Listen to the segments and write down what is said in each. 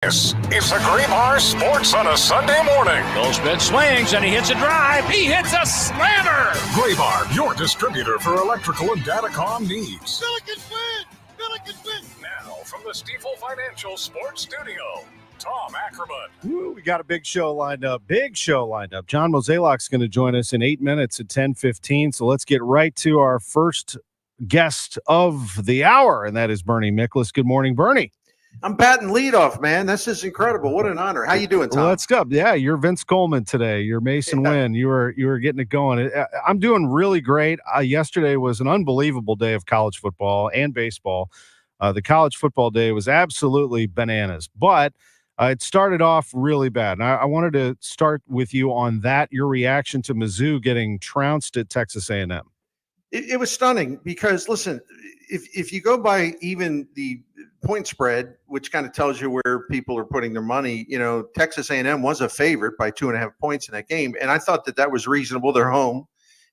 This is the Graybar Sports on a Sunday morning. Goldschmidt swings and he hits a drive. He hits a slammer. Graybar, your distributor for electrical and datacom needs. Billikens win! Billikens win! Now, from the Stifel Financial Sports Studio, Tom Ackerman. Ooh, we got a big show lined up. John Mozeliak's going to join us in 8 minutes at 10:15. So let's get right to our first guest of the hour, and that is Bernie Miklasz. Good morning, Bernie. I'm batting leadoff, man. This is incredible. What an honor. How you doing, Tom? Let's go. Yeah, you're Vince Coleman today. You're Mason Wynn. You were getting it going. I'm doing really great. Yesterday was an unbelievable day of college football and baseball. The college football day was absolutely bananas, but it started off really bad. And I wanted to start with you on that, your reaction to Mizzou getting trounced at Texas A&M. It was stunning because, listen, if you go by even the point spread, which kind of tells you where people are putting their money, Texas A&M was a favorite by 2.5 points in that game. And I thought that was reasonable. They're home,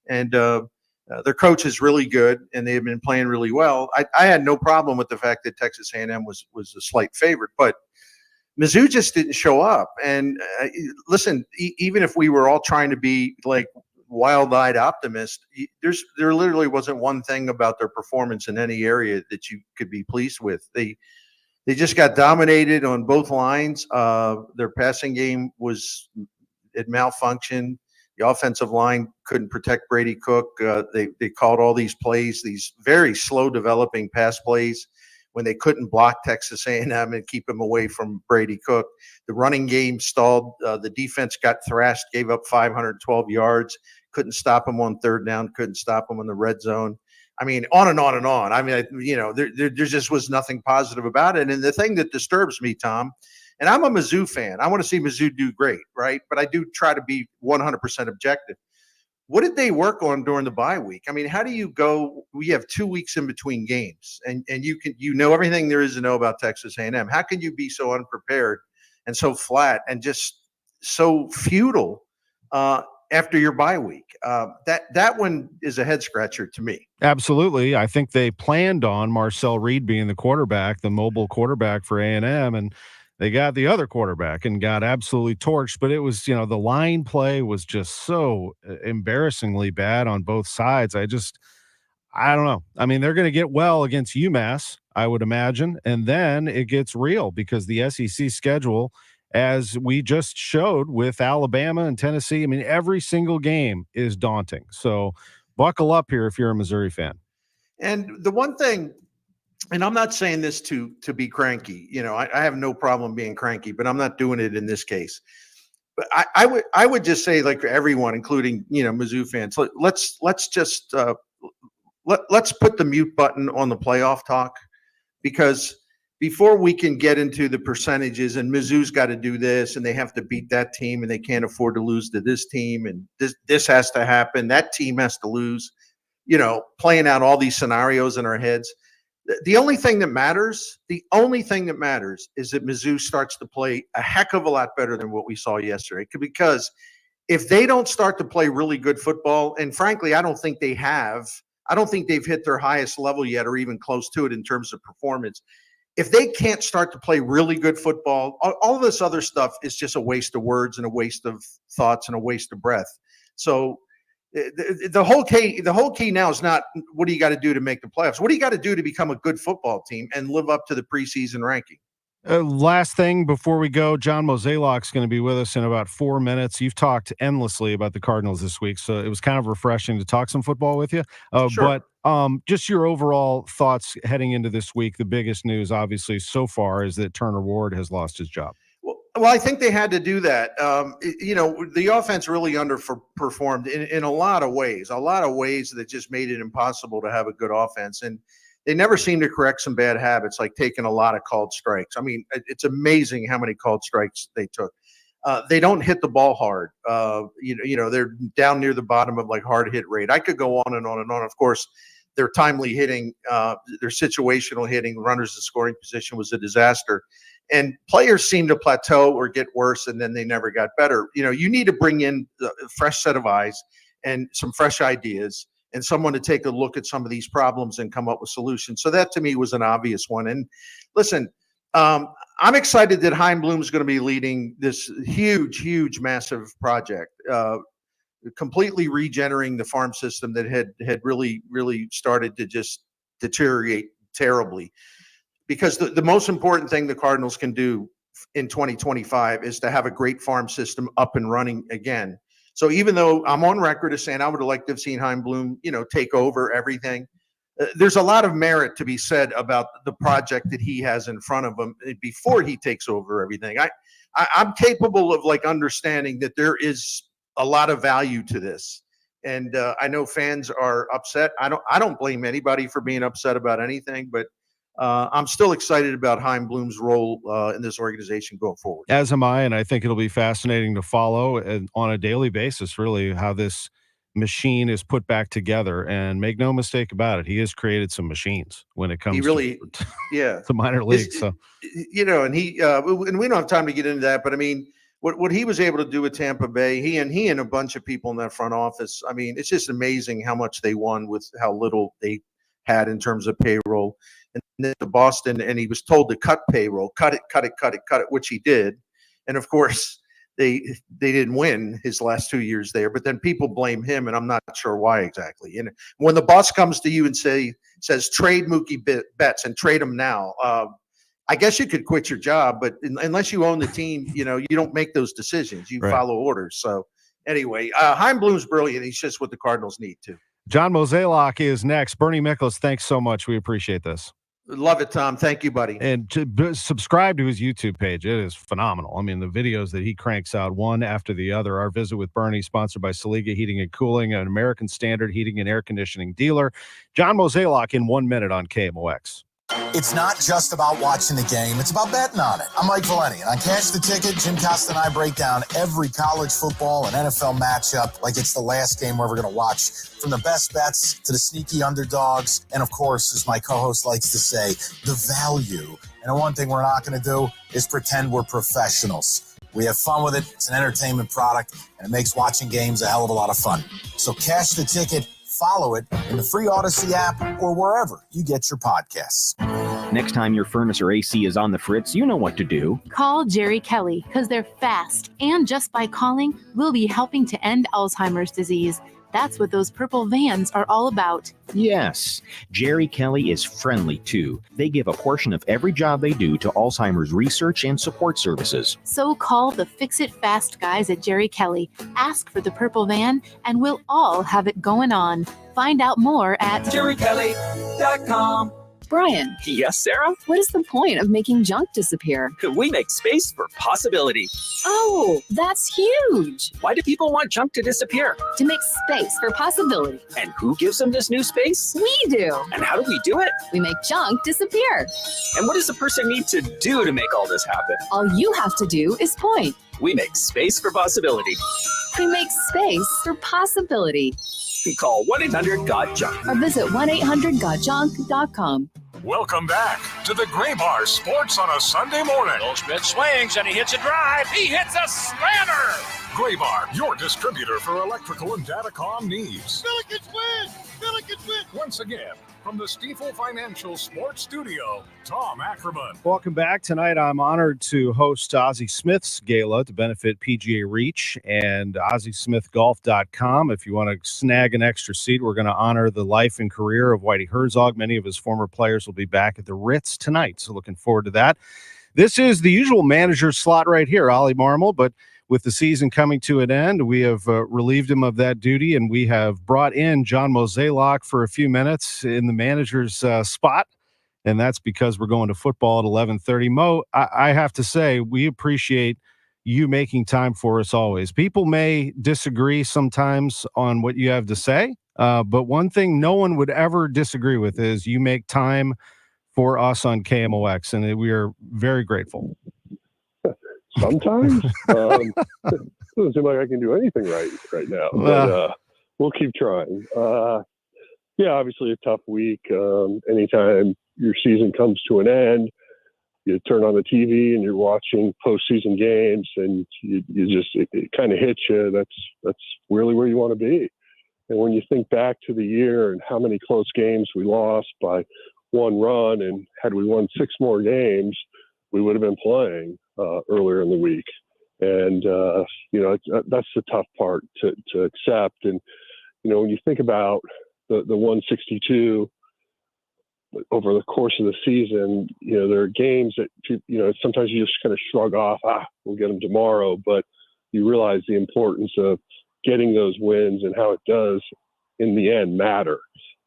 and their coach is really good, and they've been playing really well. I had no problem with the fact that Texas A&M was a slight favorite, but Mizzou just didn't show up. And listen, even if we were all trying to be like wild-eyed optimist, there literally wasn't one thing about their performance in any area that you could be pleased with. They just got dominated on both lines. Their passing game it malfunctioned. The offensive line couldn't protect Brady Cook. They called all these plays, these very slow developing pass plays, when they couldn't block Texas A&M and keep him away from Brady Cook. The running game stalled. The defense got thrashed, gave up 512 yards, couldn't stop him on third down, couldn't stop him in the red zone. I mean, on and on and on. I mean, there just was nothing positive about it. And the thing that disturbs me, Tom, and I'm a Mizzou fan. I want to see Mizzou do great, right? But I do try to be 100% objective. What did they work on during the bye week? I mean, how do you go? We have 2 weeks in between games, and you know everything there is to know about Texas A&M. How can you be so unprepared and so flat and just so futile after your bye week? That one is a head scratcher to me. Absolutely. I think they planned on Marcel Reed being the quarterback, the mobile quarterback for A&M, and they got the other quarterback and got absolutely torched. But it was, the line play was just so embarrassingly bad on both sides. I don't know. I mean, they're going to get well against UMass, I would imagine. And then it gets real because the SEC schedule, as we just showed with Alabama and Tennessee, I mean, every single game is daunting. So buckle up here if you're a Missouri fan. And the one thing, and I'm not saying this to be cranky, I have no problem being cranky, but I'm not doing it in this case. But I would just say, like, for everyone, including, Mizzou fans, let's just let's put the mute button on the playoff talk, because before we can get into the percentages and Mizzou's got to do this and they have to beat that team and they can't afford to lose to this team and this has to happen, that team has to lose, playing out all these scenarios in our heads. The only thing that matters is that Mizzou starts to play a heck of a lot better than what we saw yesterday. Because if they don't start to play really good football, and frankly, I don't think they've hit their highest level yet or even close to it in terms of performance. If they can't start to play really good football, all this other stuff is just a waste of words and a waste of thoughts and a waste of breath. So the whole key now is not what do you got to do to make the playoffs. What do you got to do to become a good football team and live up to the preseason ranking? Last thing before we go, John Mozeliak's going to be with us in about 4 minutes. You've talked endlessly about the Cardinals this week, so it was kind of refreshing to talk some football with you. Sure. But just your overall thoughts heading into this week. The biggest news, obviously, so far is that Turner Ward has lost his job. Well, I think they had to do that. The offense really underperformed in a lot of ways that just made it impossible to have a good offense. And they never seem to correct some bad habits, like taking a lot of called strikes. I mean, it's amazing how many called strikes they took. They don't hit the ball hard. They're down near the bottom of like hard hit rate. I could go on and on and on. Of course, their timely hitting, their situational hitting, runners in scoring position was a disaster. And players seem to plateau or get worse, and then they never got better. You need to bring in a fresh set of eyes and some fresh ideas and someone to take a look at some of these problems and come up with solutions. So that to me was an obvious one. And listen, I'm excited that Hein Bloom's going to be leading this huge, massive project, completely regenerating the farm system that had really started to just deteriorate terribly. Because the most important thing the Cardinals can do in 2025 is to have a great farm system up and running again. So even though I'm on record as saying I would have liked to have seen Hein Bloom, take over everything, there's a lot of merit to be said about the project that he has in front of him before he takes over everything. I'm capable of understanding that there is a lot of value to this. And I know fans are upset. I don't blame anybody for being upset about anything, but I'm still excited about Hein Bloom's role in this organization going forward. As am I, and I think it'll be fascinating to follow on a daily basis, really, how this machine is put back together. And make no mistake about it, he has created some machines when it comes to minor leagues. So and he and we don't have time to get into that, but I mean, what he was able to do with Tampa Bay, he and a bunch of people in that front office. I mean, it's just amazing how much they won with how little they had in terms of payroll. And then to Boston, and he was told to cut payroll, cut it, which he did. And of course, they didn't win his last 2 years there. But then people blame him, and I'm not sure why exactly. And when the boss comes to you and says trade Mookie Betts and trade him now, I guess you could quit your job. But unless you own the team, you don't make those decisions. You follow orders. So anyway, Hein Bloom's brilliant. He's just what the Cardinals need too. John Mozeliak is next. Bernie Miklasz, thanks so much. We appreciate this. Love it, Tom. Thank you, buddy. And to subscribe to his YouTube page. It is phenomenal. I mean, the videos that he cranks out one after the other. Our visit with Bernie, sponsored by Saliga Heating and Cooling, an American Standard heating and air conditioning dealer. John Mozeliak in 1 minute on KMOX. It's not just about watching the game. It's about betting on it. I'm Mike Valenti, and on Cash the Ticket, Jim Costa and I break down every college football and NFL matchup like it's the last game we're ever going to watch, from the best bets to the sneaky underdogs, and of course, as my co-host likes to say, the value. And the one thing we're not going to do is pretend we're professionals. We have fun with it. It's an entertainment product, and it makes watching games a hell of a lot of fun. So Cash the Ticket. Follow it in the free Odyssey app or wherever you get your podcasts. Next time your furnace or AC is on the fritz, you know what to do. Call Jerry Kelly, because they're fast. And just by calling, we'll be helping to end Alzheimer's disease. That's what those purple vans are all about. Yes, Jerry Kelly is friendly, too. They give a portion of every job they do to Alzheimer's research and support services. So call the Fix It Fast guys at Jerry Kelly. Ask for the purple van, and we'll all have it going on. Find out more at jerrykelly.com. Brian. Yes, Sarah? What is the point of making junk disappear? We make space for possibility. Oh, that's huge. Why do people want junk to disappear? To make space for possibility. And who gives them this new space? We do. And how do we do it? We make junk disappear. And what does a person need to do to make all this happen? All you have to do is point. We make space for possibility. We make space for possibility. Call 1-800-GOT-JUNK or visit 1-800-GOT-JUNK.com. Welcome back to the Gray Bar Sports on a Sunday morning. Goldschmidt swings and he hits a drive. He hits a slammer. Gray Bar, your distributor for electrical and datacom needs. Billikens win! Billikens win! Once again, from the Stifel Financial Sports Studio, Tom Ackerman. Welcome back. Tonight, I'm honored to host Ozzie Smith's gala to benefit PGA Reach and OzzieSmithGolf.com. If you want to snag an extra seat, we're going to honor the life and career of Whitey Herzog. Many of his former players will be back at the Ritz tonight, so looking forward to that. This is the usual manager slot right here, Ollie Marmol, but with the season coming to an end, we have relieved him of that duty, and we have brought in John Mozeliak for a few minutes in the manager's spot, and that's because we're going to football at 11:30. Mo, I have to say, we appreciate you making time for us always. People may disagree sometimes on what you have to say, but one thing no one would ever disagree with is you make time for us on KMOX, and we are very grateful. Sometimes doesn't seem like I can do anything right now, but we'll keep trying. Yeah, obviously a tough week. Anytime your season comes to an end, you turn on the TV and you're watching postseason games, and you just it kind of hits you. That's really where you want to be. And when you think back to the year and how many close games we lost by one run, and had we won 6 more games, we would have been playing earlier in the week. And, that's the tough part to accept. And, when you think about the 162 over the course of the season, there are games that, sometimes you just kind of shrug off, we'll get them tomorrow. But you realize the importance of getting those wins and how it does in the end matter.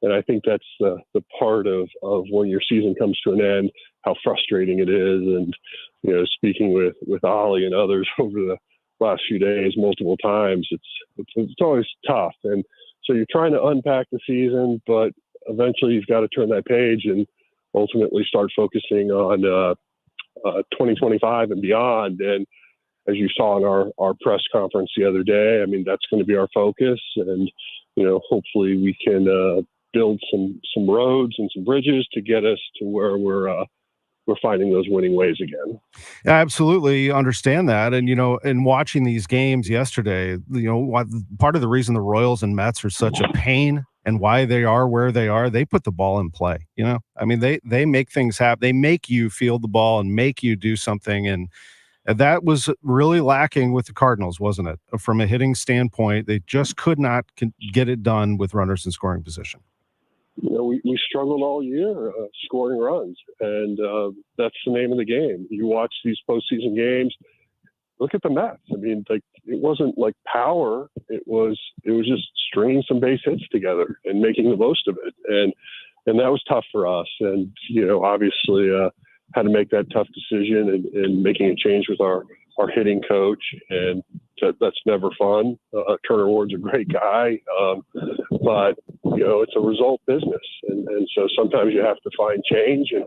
And I think that's the part of when your season comes to an end, how frustrating it is. And, speaking with Ollie and others over the last few days, multiple times, it's always tough. And so you're trying to unpack the season, but eventually you've got to turn that page and ultimately start focusing on 2025 and beyond. And as you saw in our press conference the other day, I mean, that's going to be our focus. And, hopefully we can build some roads and some bridges to get us to where we're finding those winning ways again. I absolutely understand that. And, in watching these games yesterday, part of the reason the Royals and Mets are such a pain and why they are where they are, they put the ball in play. I mean, they make things happen. They make you field the ball and make you do something. And that was really lacking with the Cardinals, wasn't it? From a hitting standpoint, they just could not get it done with runners in scoring position. We struggled all year scoring runs, and that's the name of the game. You watch these postseason games. Look at the Mets. I mean, it wasn't like power. It was just stringing some base hits together and making the most of it, and that was tough for us. And obviously had to make that tough decision and making a change with our hitting coach, and that's never fun. Turner Ward's a great guy, but it's a result business, and so sometimes you have to find change, and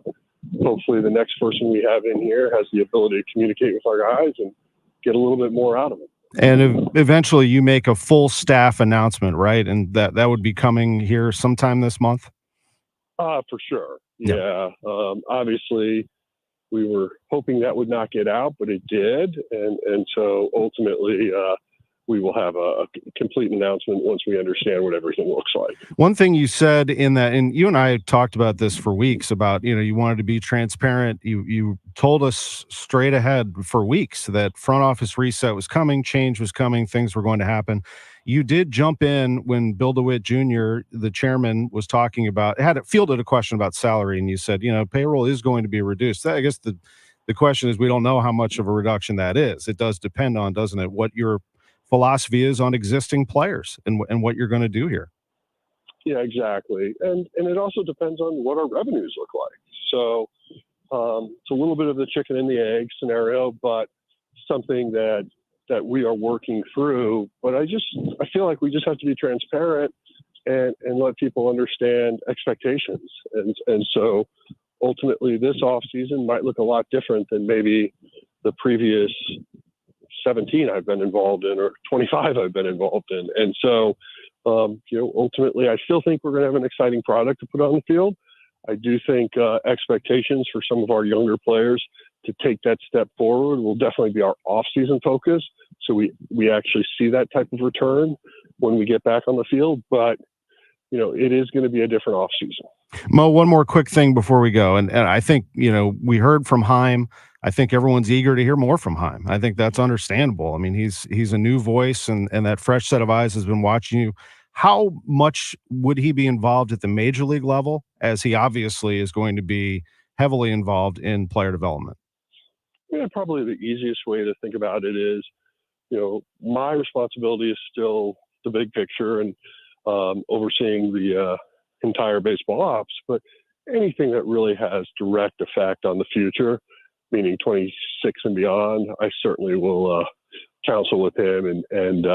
hopefully the next person we have in here has the ability to communicate with our guys and get a little bit more out of them. And eventually you make a full staff announcement, right? And that would be coming here sometime this month? For sure. Yeah. Obviously, we were hoping that would not get out, but it did. And so ultimately, we will have a complete announcement once we understand what everything looks like. One thing you said in that, and you and I talked about this for weeks about, you wanted to be transparent. You told us straight ahead for weeks that front office reset was coming, change was coming, things were going to happen. You did jump in when Bill DeWitt Jr., the chairman, was talking about, fielded a question about salary, and you said, payroll is going to be reduced. I guess the question is, we don't know how much of a reduction that is. It does depend on, doesn't it, what your philosophy is on existing players and what you're going to do here. Yeah, exactly. And it also depends on what our revenues look like. So it's a little bit of the chicken and the egg scenario, but something that we are working through. But I feel like we just have to be transparent and let people understand expectations. And so ultimately this off season might look a lot different than maybe the previous 17 I've been involved in, or 25 I've been involved in. And so, ultimately I still think we're going to have an exciting product to put on the field. I do think expectations for some of our younger players to take that step forward will definitely be our off-season focus. So we actually see that type of return when we get back on the field. But, it is going to be a different off-season. Mo, one more quick thing before we go. And I think, we heard from Chaim. I think everyone's eager to hear more from Chaim. I think that's understandable. I mean, he's a new voice, and that fresh set of eyes has been watching you. How much would he be involved at the major league level, as he obviously is going to be heavily involved in player development? Yeah, probably the easiest way to think about it is, my responsibility is still the big picture and overseeing the entire baseball ops, but anything that really has direct effect on the future, meaning 26 and beyond, I certainly will counsel with him and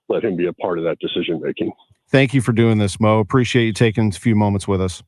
let him be a part of that decision making. Thank you for doing this, Mo. Appreciate you taking a few moments with us.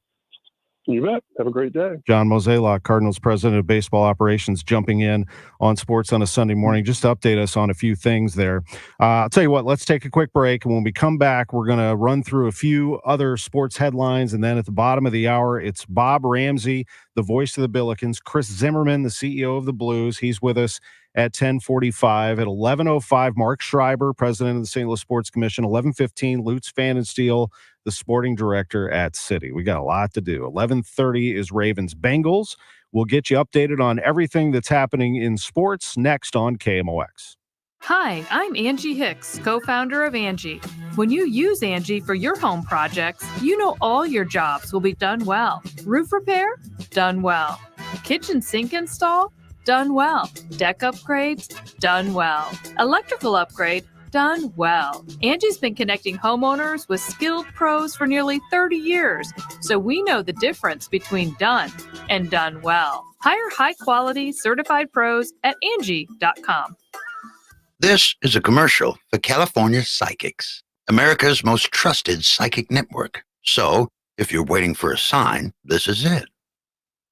You bet. Have a great day. John Mozeliak, Cardinals president of baseball operations, jumping in on Sports on a Sunday morning, just to update us on a few things there. I'll tell you what, let's take a quick break. And when we come back, we're going to run through a few other sports headlines. And then at the bottom of the hour, it's Bob Ramsey, the voice of the Billikens, Chris Zimmerman, the CEO of the Blues. He's with us at 10:45. At 11:05, Marc Schreiber, president of the St. Louis Sports Commission. 11:15, Lutz Pfannenstiel, the sporting director at City. We got a lot to do. 11:30 is Ravens Bengals. We'll get you updated on everything that's happening in sports next on KMOX. Hi, I'm Angie Hicks, co-founder of Angie. When you use Angie for your home projects, you know all your jobs will be done well. Roof repair? Done well. Kitchen sink install? Done well. Deck upgrades? Done well. Electrical upgrade? Done well. Angie's been connecting homeowners with skilled pros for nearly 30 years, so we know the difference between done and done well. Hire high-quality, certified pros at Angie.com. This is a commercial for California Psychics, America's most trusted psychic network. So, if you're waiting for a sign, this is it.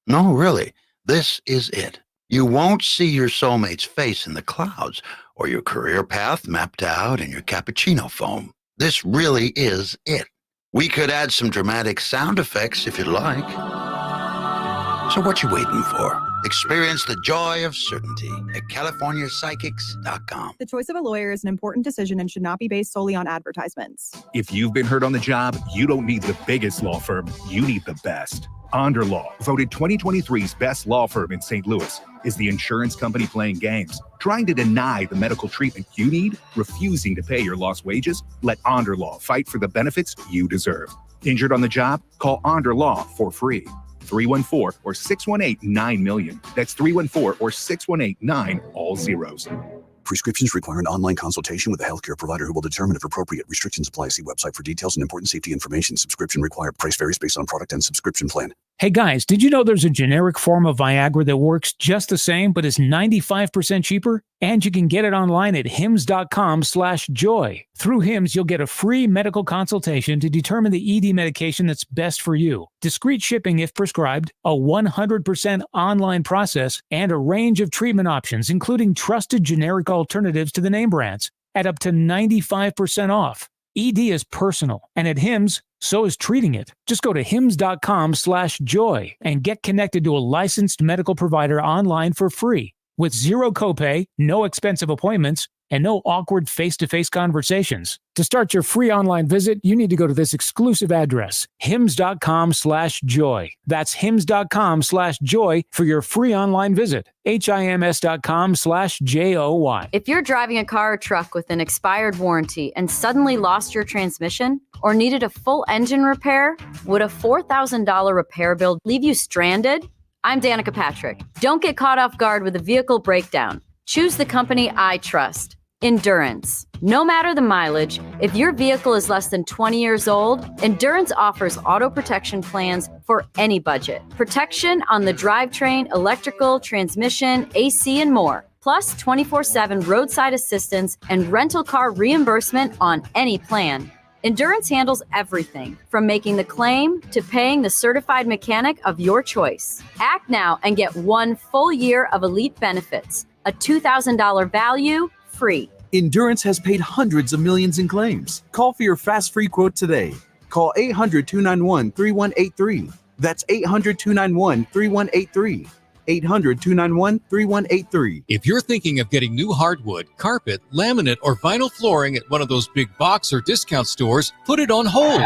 No, really, this is it. You won't see your soulmate's face in the clouds or your career path mapped out in your cappuccino foam. This really is it. We could add some dramatic sound effects if you'd like. So what you waiting for? Experience the joy of certainty at CaliforniaPsychics.com. The choice of a lawyer is an important decision and should not be based solely on advertisements. If you've been hurt on the job, you don't need the biggest law firm. You need the best. Onder Law, voted 2023's best law firm in St. Louis, is the insurance company playing games, trying to deny the medical treatment you need, refusing to pay your lost wages. Let Onder Law fight for the benefits you deserve. Injured on the job? Call Onder Law for free. 314 or 618-9-million. That's 314 or 618-9, all zeros. Prescriptions require an online consultation with a healthcare provider who will determine if appropriate. Restrictions apply. See website for details and important safety information. Subscription required. Price varies based on product and subscription plan. Hey guys, did you know there's a generic form of Viagra that works just the same but is 95% cheaper? And you can get it online at hims.com/joy. Through Hims, you'll get a free medical consultation to determine the ED medication that's best for you, discreet shipping if prescribed, a 100% online process, and a range of treatment options, including trusted generic alternatives to the name brands, at up to 95% off. ED is personal, and at Hims, so is treating it. Just go to hims.com/joy and get connected to a licensed medical provider online for free with zero copay, no expensive appointments, and no awkward face-to-face conversations. To start your free online visit, you need to go to this exclusive address, hims.com/joy. That's hims.com/joy for your free online visit. HIMS.com/JOY. If you're driving a car or truck with an expired warranty and suddenly lost your transmission or needed a full engine repair, would a $4,000 repair bill leave you stranded? I'm Danica Patrick. Don't get caught off guard with a vehicle breakdown. Choose the company I trust. Endurance. No matter the mileage, if your vehicle is less than 20 years old, Endurance offers auto protection plans for any budget. Protection on the drivetrain, electrical, transmission, AC, and more. Plus 24/7 roadside assistance and rental car reimbursement on any plan. Endurance handles everything from making the claim to paying the certified mechanic of your choice. Act now and get 1 full year of elite benefits. A $2,000 value, free. Endurance has paid hundreds of millions in claims. Call for your fast free quote today. Call 800-291-3183. That's 800-291-3183. 800-291-3183. If you're thinking of getting new hardwood, carpet, laminate, or vinyl flooring at one of those big box or discount stores, put it on hold,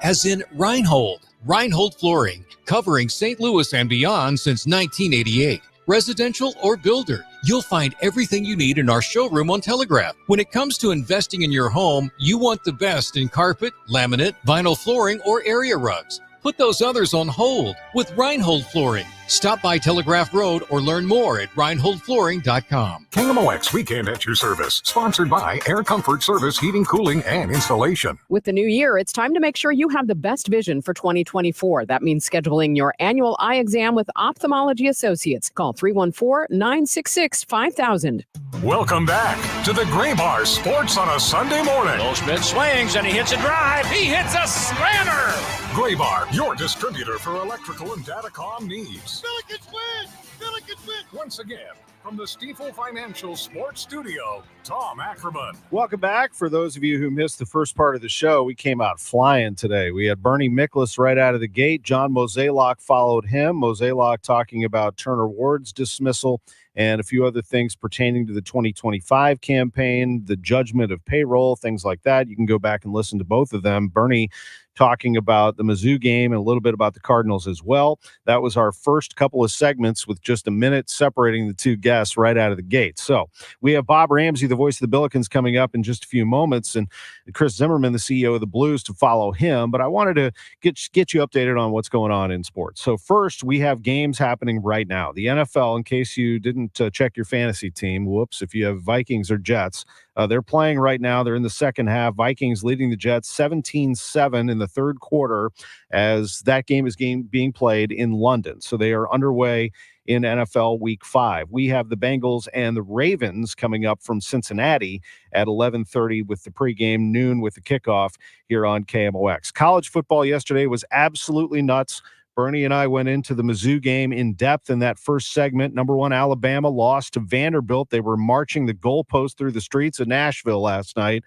as in Reinhold. Reinhold Flooring, covering St. Louis and beyond since 1988. Residential or builder, you'll find everything you need in our showroom on Telegraph. When it comes to investing in your home, you want the best in carpet, laminate, vinyl flooring, or area rugs. Put those others on hold with Reinhold Flooring. Stop by Telegraph Road or learn more at reinholdflooring.com. KMOX Weekend at your service, sponsored by Air Comfort Service Heating, Cooling, and Installation. With the new year, it's time to make sure you have the best vision for 2024. That means scheduling your annual eye exam with Ophthalmology Associates. Call 314-966-5000. Welcome back to the Gray Bar Sports on a Sunday morning. Goldschmidt swings and he hits a drive. He hits a slammer. Gray Bar, your distributor for electrical and datacom needs. Billikens win! Billikens win! Once again, from the Stifel Financial Sports Studio, Tom Ackerman. Welcome back. For those of you who missed the first part of the show, we came out flying today. We had Bernie Miklasz right out of the gate. John Mozeliak followed him. Mozeliak talking about Turner Ward's dismissal and a few other things pertaining to the 2025 campaign, the judgment of payroll, things like that. You can go back and listen to both of them. Bernie talking about the Mizzou game and a little bit about the Cardinals as well. That was our first couple of segments with just a minute separating the two guests right out of the gate. So we have Bob Ramsey, the voice of the Billikens, coming up in just a few moments, and Chris Zimmerman, the CEO of the Blues, to follow him. But I wanted to get you updated on what's going on in sports. So first, we have games happening right now. The NFL, in case you didn't check your fantasy team, whoops, if you have Vikings or Jets, they're playing right now. They're in the second half. Vikings leading the Jets 17-7 in the third quarter as that game is being played in London. So they are underway in NFL Week 5. We have the Bengals and the Ravens coming up from Cincinnati at 11:30 with the pregame, noon with the kickoff here on KMOX. College football yesterday was absolutely nuts. Bernie and I went into the Mizzou game in depth in that first segment. Number 1, Alabama lost to Vanderbilt. They were marching the goalpost through the streets of Nashville last night.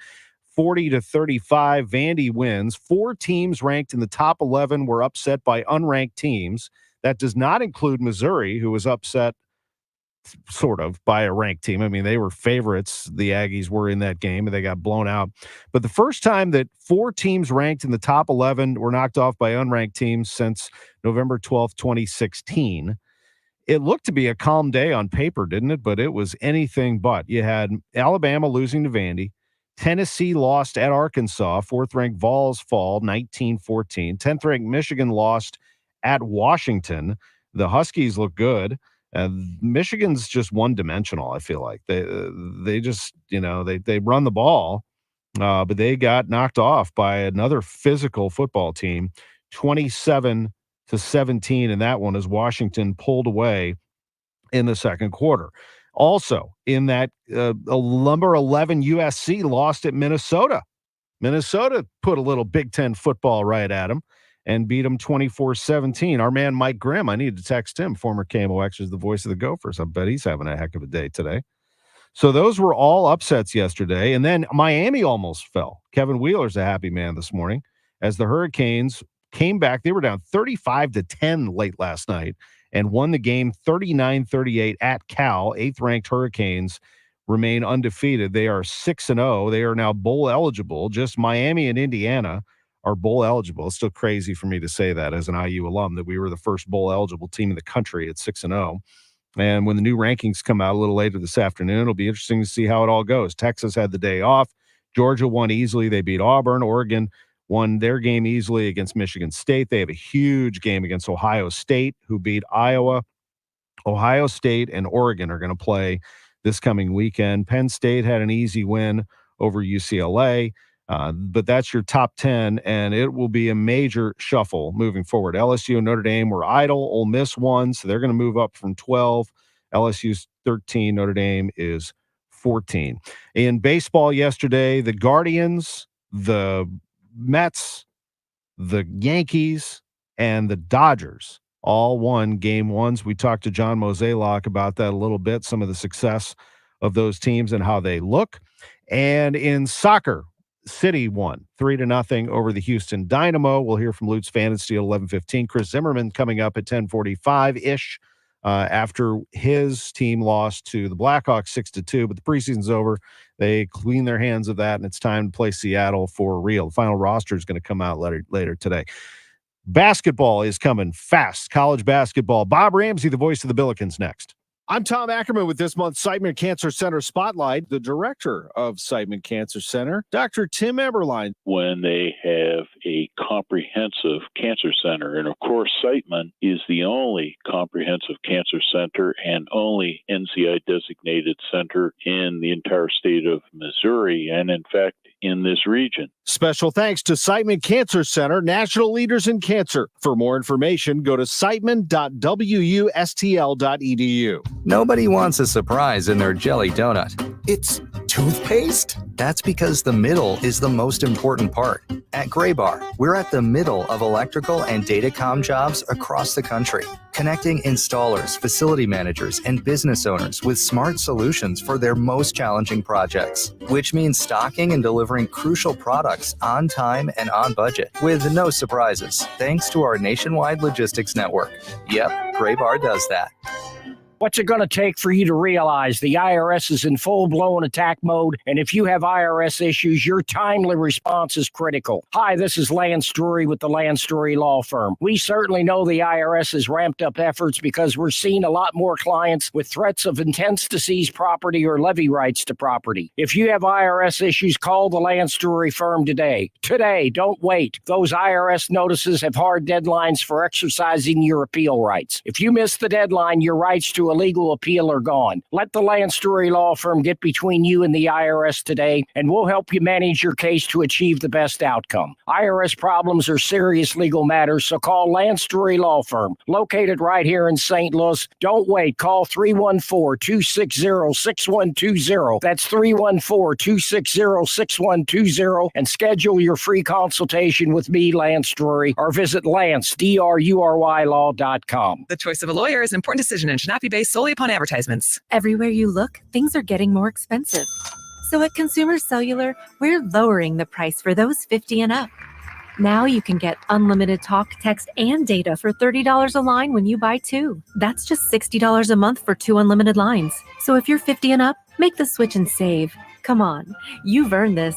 40-35, Vandy wins. 4 teams ranked in the top 11 were upset by unranked teams. That does not include Missouri, who was upset sort of by a ranked team. I mean, they were favorites. The Aggies were in that game, and they got blown out. But the first time that 4 teams ranked in the top 11 were knocked off by unranked teams since November 12th, 2016. It looked to be a calm day on paper, didn't it? But it was anything but. You had Alabama losing to Vandy. Tennessee lost at Arkansas. 4th-ranked Vols fall 19-14. 10th-ranked Michigan lost at Washington. The Huskies look good. Michigan's just one-dimensional, I feel like. They just, they run the ball, but they got knocked off by another physical football team, 27-17 in that one as Washington pulled away in the second quarter. Also, in that, number 11 USC lost at Minnesota. Minnesota put a little Big Ten football right at them and beat them 24-17. Our man Mike Grimm, I need to text him, former KMOX, is the voice of the Gophers. I bet he's having a heck of a day today. So those were all upsets yesterday. And then Miami almost fell. Kevin Wheeler's a happy man this morning as the Hurricanes came back. They were down 35-10 late last night and won the game 39-38 at Cal. 8th-ranked Hurricanes remain undefeated. They are 6-0. They are now bowl eligible. Just Miami and Indiana are bowl eligible. It's still crazy for me to say that as an IU alum, that we were the first bowl eligible team in the country at 6-0. And when the new rankings come out a little later this afternoon, it'll be interesting to see how it all goes. Texas had the day off. Georgia won easily. They beat Auburn. Oregon won their game easily against Michigan State. They have a huge game against Ohio State, who beat Iowa. Ohio State and Oregon are going to play this coming weekend. Penn State had an easy win over UCLA. But that's your top 10, and it will be a major shuffle moving forward. LSU and Notre Dame were idle. Ole Miss won, so they're going to move up from 12. LSU's 13. Notre Dame is 14. In baseball yesterday, the Guardians, the Mets, the Yankees, and the Dodgers all won game ones. We talked to John Mozeliak about that a little bit, some of the success of those teams and how they look. And in soccer, City won 3-0 over the Houston Dynamo. We'll hear from Lutz Pfannenstiel 11:15. Chris Zimmerman coming up at 10:45-ish after his team lost to the Blackhawks 6-2. But the preseason's over. They clean their hands of that, and it's time to play Seattle for real. The final roster is going to come out later today. Basketball is coming fast. College basketball. Bob Ramsey, the voice of the Billikens, next. I'm Tom Ackerman with this month's Siteman Cancer Center Spotlight. The director of Siteman Cancer Center, Dr. Tim Eberlein. When they have a comprehensive cancer center, and of course, Siteman is the only comprehensive cancer center and only NCI designated center in the entire state of Missouri, and in fact, in this region. Special thanks to Siteman Cancer Center, national leaders in cancer. For more information, go to siteman.wustl.edu. Nobody wants a surprise in their jelly donut. It's toothpaste? That's because the middle is the most important part. At Graybar, we're at the middle of electrical and datacom jobs across the country, connecting installers, facility managers, and business owners with smart solutions for their most challenging projects, which means stocking and delivering crucial products on time and on budget with no surprises, thanks to our nationwide logistics network. Yep, Graybar does that. What's it going to take for you to realize the IRS is in full-blown attack mode, and if you have IRS issues, your timely response is critical? Hi, this is Lance Drury with the Lance Drury Law Firm. We certainly know the IRS has ramped up efforts because we're seeing a lot more clients with threats of intents to seize property or levy rights to property. If you have IRS issues, call the Lance Drury Firm today. Today, don't wait. Those IRS notices have hard deadlines for exercising your appeal rights. If you miss the deadline, your rights to a legal appeal are gone. Let the Lance Drury Law Firm get between you and the IRS today, and we'll help you manage your case to achieve the best outcome. IRS problems are serious legal matters, so call Lance Drury Law Firm, located right here in St. Louis. Don't wait. Call 314-260-6120. That's 314-260-6120, and schedule your free consultation with me, Lance Drury, or visit LanceDruryLaw.com. The choice of a lawyer is an important decision and should not be based solely upon advertisements. Everywhere you look, things are getting more expensive. So at Consumer Cellular, we're lowering the price for those 50 and up. Now you can get unlimited talk, text, and data for $30 a line when you buy two. That's just $60 a month for 2 unlimited lines. So if you're 50 and up, make the switch and save. Come on, you've earned this.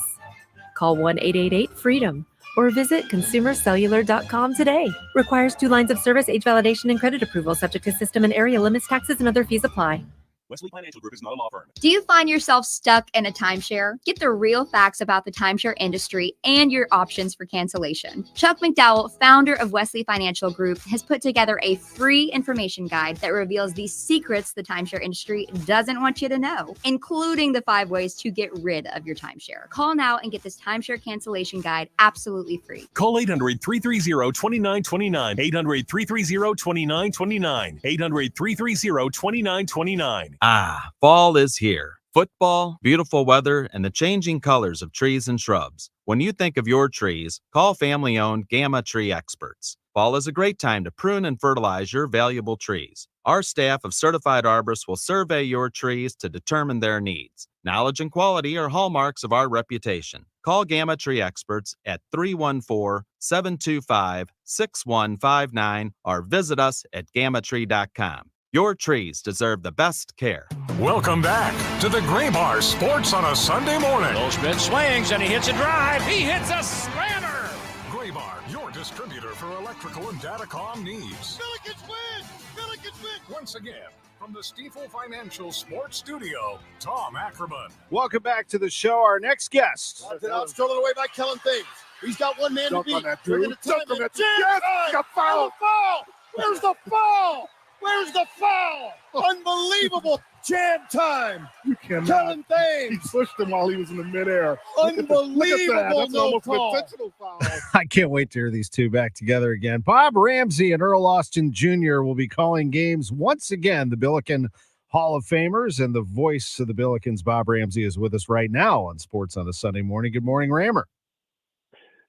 Call 1-888-FREEDOM or visit consumercellular.com today. Requires 2 lines of service, age validation, and credit approval, subject to system and area limits, taxes, and other fees apply. Wesley Financial Group is not a law firm. Do you find yourself stuck in a timeshare? Get the real facts about the timeshare industry and your options for cancellation. Chuck McDowell, founder of Wesley Financial Group, has put together a free information guide that reveals the secrets the timeshare industry doesn't want you to know, including the 5 ways to get rid of your timeshare. Call now and get this timeshare cancellation guide absolutely free. Call 800-330-2929. 800-330-2929. 800-330-2929. Ah, fall is here. Football, beautiful weather, and the changing colors of trees and shrubs. When you think of your trees, call family-owned Gamma Tree Experts. Fall is a great time to prune and fertilize your valuable trees. Our staff of certified arborists will survey your trees to determine their needs. Knowledge and quality are hallmarks of our reputation. Call Gamma Tree Experts at 314-725-6159 or visit us at gammatree.com. Your trees deserve the best care. Welcome back to the Gray Bar Sports on a Sunday morning. Goldschmidt swings and he hits a drive. He hits a slammer. Gray Bar, your distributor for electrical and datacom needs. Billikens win! Billikens win! Once again, from the Stifel Financial Sports Studio, Tom Ackerman. Welcome back to the show. Our next guest. Out stolen away by Kellen Thames. He's got one man to beat. They're going to time it. Yes, a foul. Where's the foul? Where's the foul? Unbelievable jam time. You cannot. Kellen Thames. He pushed him while he was in the midair. Unbelievable. Look at that. That's no almost call. an intentional foul. I can't wait to hear these two back together again. Bob Ramsey and Earl Austin Jr. will be calling games once again. The Billiken Hall of Famers and the voice of the Billikens, Bob Ramsey, is with us right now on Sports on a Sunday morning. Good morning, Rammer.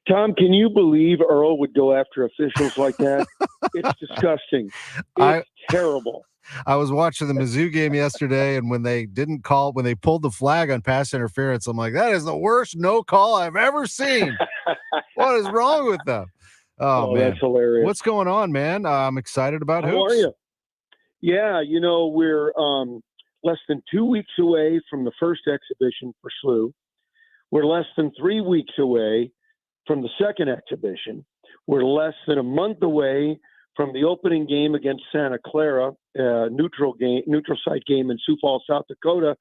Tom, can you believe Earl would go after officials like that? It's disgusting. It's terrible. I was watching the Mizzou game yesterday, and when they pulled the flag on pass interference, I'm like, that is the worst no call I've ever seen. What is wrong with them? Oh man, that's hilarious. What's going on, man? I'm excited about hoops. How are you? Yeah, we're less than 2 weeks away from the first exhibition for SLU. We're less than 3 weeks away from the second exhibition. We're less than a month away from the opening game against Santa Clara, neutral site game in Sioux Falls, South Dakota,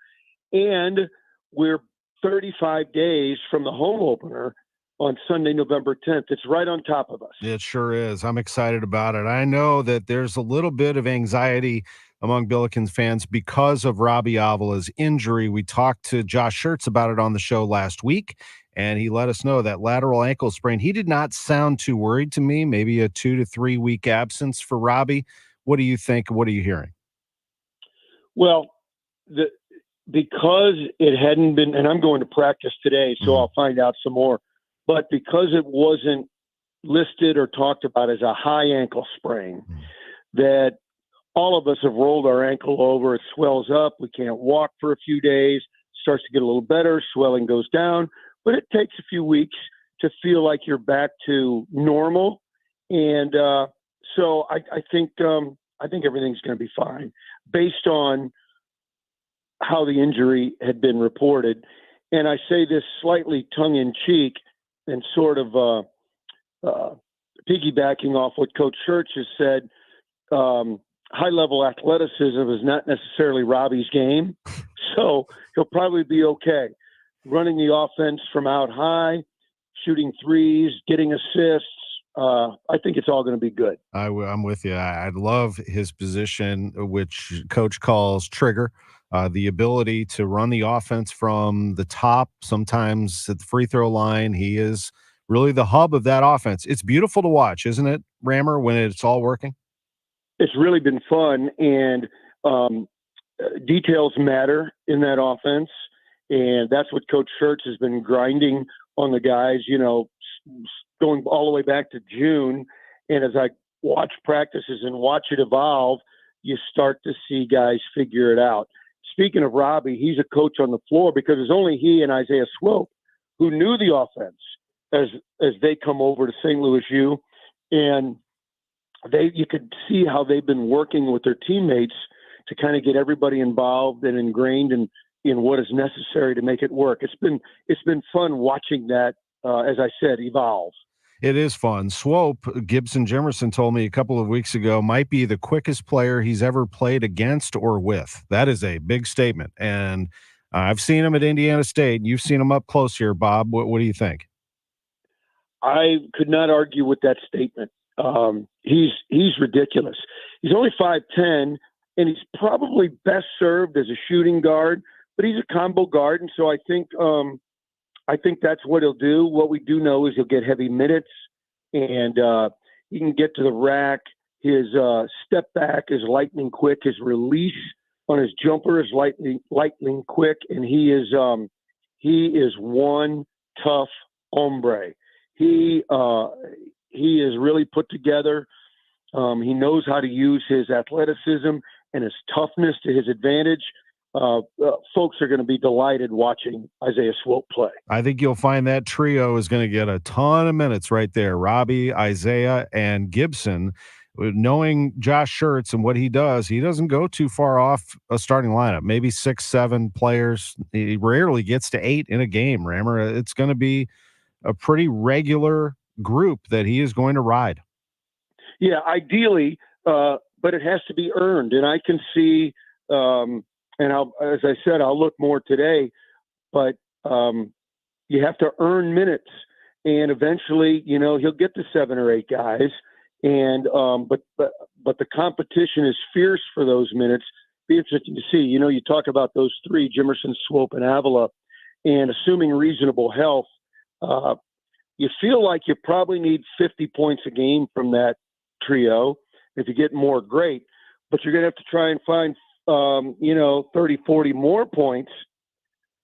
and we're 35 days from the home opener on Sunday, November 10th. It's right on top of us. It sure is. I'm excited about it. I know that there's a little bit of anxiety among Billikens fans because of Robbie Avila's injury. We talked to Josh Schertz about it on the show last week, and he let us know that lateral ankle sprain. He did not sound too worried to me, maybe a 2 to 3 week absence for Robbie. What do you think? What are you hearing? Well, because it hadn't been, and I'm going to practice today, so I'll find out some more, but because it wasn't listed or talked about as a high ankle sprain, that all of us have rolled our ankle over, it swells up, we can't walk for a few days, starts to get a little better, swelling goes down, but it takes a few weeks to feel like you're back to normal. And so I think everything's going to be fine. based on how the injury had been reported. And I say this slightly tongue-in-cheek and sort of piggybacking off what Coach Church has said. High-level athleticism is not necessarily Robbie's game, so he'll probably be okay. Running the offense from out high, shooting threes, getting assists, I think it's all going to be good. I'm with you. I love his position, which Coach calls trigger. The ability to run the offense from the top, sometimes at the free throw line. He is really the hub of that offense. It's beautiful to watch, isn't it, Rammer, when it's all working? It's really been fun, and details matter in that offense, and that's what Coach Church has been grinding on the guys, going all the way back to June. And as I watch practices and watch it evolve, you start to see guys figure it out. Speaking of Robbie, he's a coach on the floor because it's only he and Isaiah Swope who knew the offense as they come over to St. Louis U. And you could see how they've been working with their teammates to kind of get everybody involved and ingrained in what is necessary to make it work. It's been fun watching that, as I said, evolve. It is fun. Swope, Gibson Jimerson told me a couple of weeks ago, might be the quickest player he's ever played against or with. That is a big statement. And I've seen him at Indiana State. You've seen him up close here, Bob. What do you think? I could not argue with that statement. He's ridiculous. He's only 5'10", and he's probably best served as a shooting guard, but he's a combo guard, and so I think that's what he'll do. What we do know is he'll get heavy minutes, and he can get to the rack. His step back is lightning quick. His release on his jumper is lightning quick, and he is one tough hombre. He is really put together. He knows how to use his athleticism and his toughness to his advantage. Folks are going to be delighted watching Isaiah Swope play. I think you'll find that trio is going to get a ton of minutes right there. Robbie, Isaiah, and Gibson. Knowing Josh Schertz and what he does, he doesn't go too far off a starting lineup. Maybe 6-7 players. He rarely gets to 8 in a game, Rammer. It's going to be a pretty regular group that he is going to ride. Yeah, ideally, but it has to be earned. And I can see, as I said, I'll look more today, but you have to earn minutes. And eventually, he'll get to 7 or 8 guys. And but the competition is fierce for those minutes. Be interesting to see. You talk about those 3, Jimerson, Swope, and Avila, and assuming reasonable health, you feel like you probably need 50 points a game from that trio. If you get more, great. But you're going to have to try and find 30, 40 more points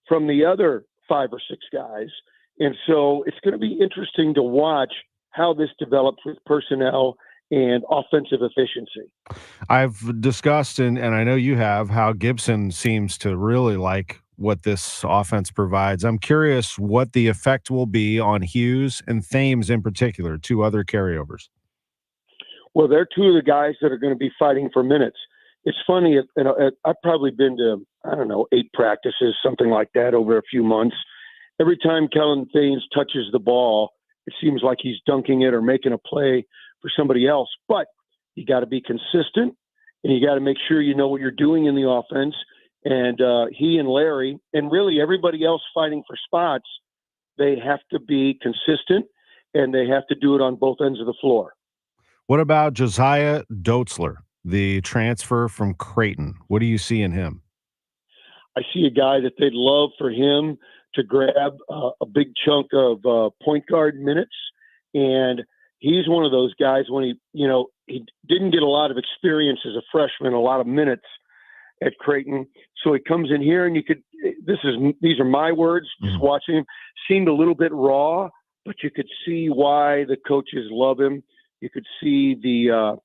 from the other 5 or 6 guys. And so it's going to be interesting to watch how this develops with personnel and offensive efficiency. I've discussed, and I know you have, how Gibson seems to really like what this offense provides. I'm curious what the effect will be on Hughes and Thames in particular, 2 other carryovers. Well, they're 2 of the guys that are going to be fighting for minutes. It's funny, I've probably been to, 8 practices, something like that, over a few months. Every time Kellen Thames touches the ball, it seems like he's dunking it or making a play for somebody else. But you got to be consistent, and you got to make sure you know what you're doing in the offense. And he and Larry, and really everybody else fighting for spots, they have to be consistent, and they have to do it on both ends of the floor. What about Josiah Doetzler, the transfer from Creighton? What do you see in him? I see a guy that they'd love for him to grab a big chunk of point guard minutes. And he's one of those guys when he didn't get a lot of experience as a freshman, a lot of minutes at Creighton. So he comes in here and these are my words, just watching him, seemed a little bit raw, but you could see why the coaches love him. You could see the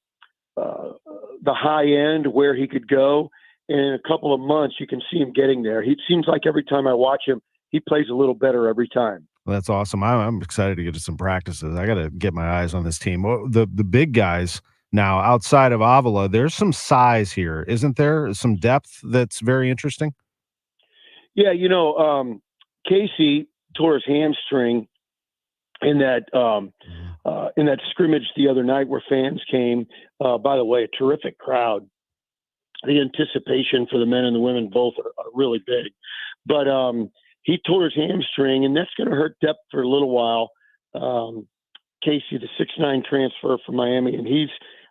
high end where he could go. And in a couple of months, you can see him getting there. He seems like every time I watch him, he plays a little better every time. Well, that's awesome. I'm excited to get to some practices. I got to get my eyes on this team. The big guys, Now, outside of Avila, there's some size here, isn't there? Some depth that's very interesting. Yeah, Casey tore his hamstring in that scrimmage the other night where fans came. By the way, a terrific crowd. The anticipation for the men and the women both are really big. But he tore his hamstring, and that's going to hurt depth for a little while. Casey, the 6'9" transfer from Miami,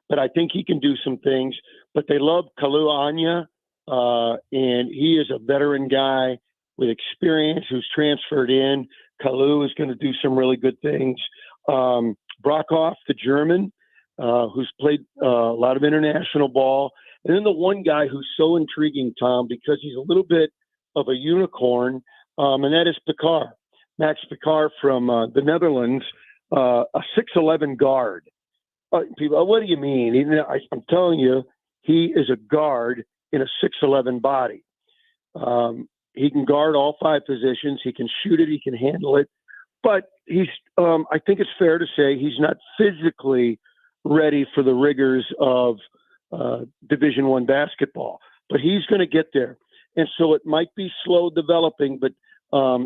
but I think he can do some things. But they love Kalu Anya, and he is a veteran guy with experience who's transferred in. Kalu is going to do some really good things. Brockhoff, the German, who's played a lot of international ball. And then the one guy who's so intriguing, Tom, because he's a little bit of a unicorn, and that is Picard. Max Picard from the Netherlands, a 6'11" guard. People, what do you mean? I'm telling you, he is a guard in a 6'11" body. He can guard all 5 positions. He can shoot it. He can handle it. But he's, I think it's fair to say he's not physically ready for the rigors of Division I basketball. But he's going to get there. And so it might be slow developing, but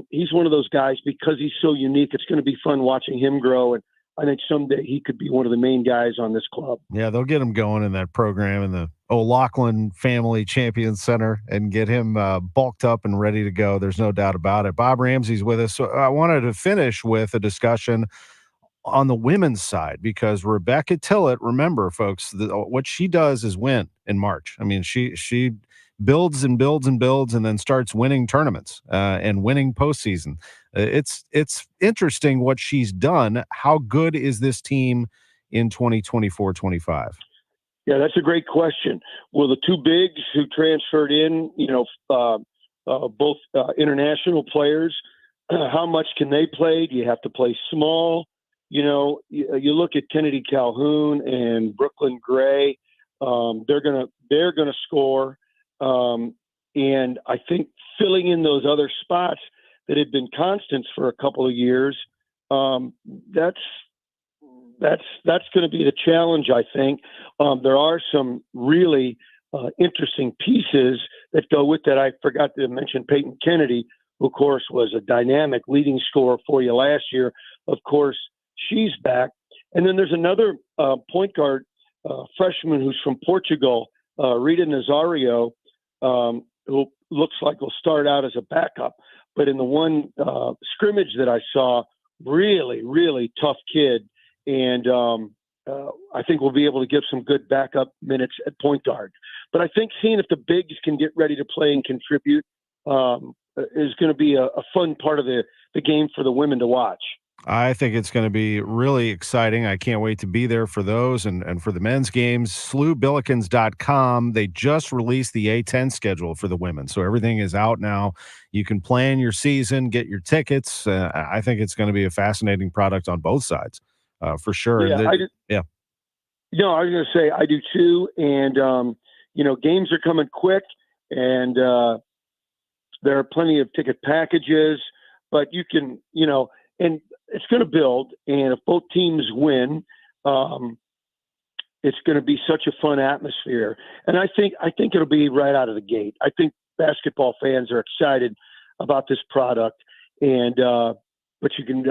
he's one of those guys, because he's so unique, it's going to be fun watching him grow. And I think someday he could be one of the main guys on this club. Yeah, they'll get him going in that program in the O'Loughlin Family Champions Center and get him bulked up and ready to go. There's no doubt about it. Bob Ramsey's with us. So I wanted to finish with a discussion on the women's side, because Rebecca Tillett, remember, folks, what she does is win in March. I mean, she builds and builds and builds and then starts winning tournaments and winning postseason. It's interesting what she's done. How good is this team in 2024-25? Yeah, that's a great question. Well, the two bigs who transferred in, both international players, how much can they play? Do you have to play small? You look at Kennedy Calhoun and Brooklyn Gray. They're gonna score. And I think filling in those other spots that had been constants for a couple of years, that's going to be the challenge, I think. There are some really interesting pieces that go with that. I forgot to mention Peyton Kennedy, who, of course, was a dynamic leading scorer for you last year. Of course, she's back. And then there's another point guard freshman who's from Portugal, Rita Nazario, who looks like will start out as a backup. But in the one scrimmage that I saw, really, really tough kid. And I think we'll be able to give some good backup minutes at point guard. But I think seeing if the bigs can get ready to play and contribute is going to be a fun part of the game for the women to watch. I think it's going to be really exciting. I can't wait to be there for those and for the men's games. SLUBillikens.com. They just released the A10 schedule for the women, so everything is out now. You can plan your season, get your tickets. I think it's going to be a fascinating product on both sides, for sure. Yeah, yeah. No, I was going to say I do too. And, games are coming quick, and there are plenty of ticket packages, but you can, and it's going to build. And if both teams win, it's going to be such a fun atmosphere. And I think it'll be right out of the gate. I think basketball fans are excited about this product, and but you can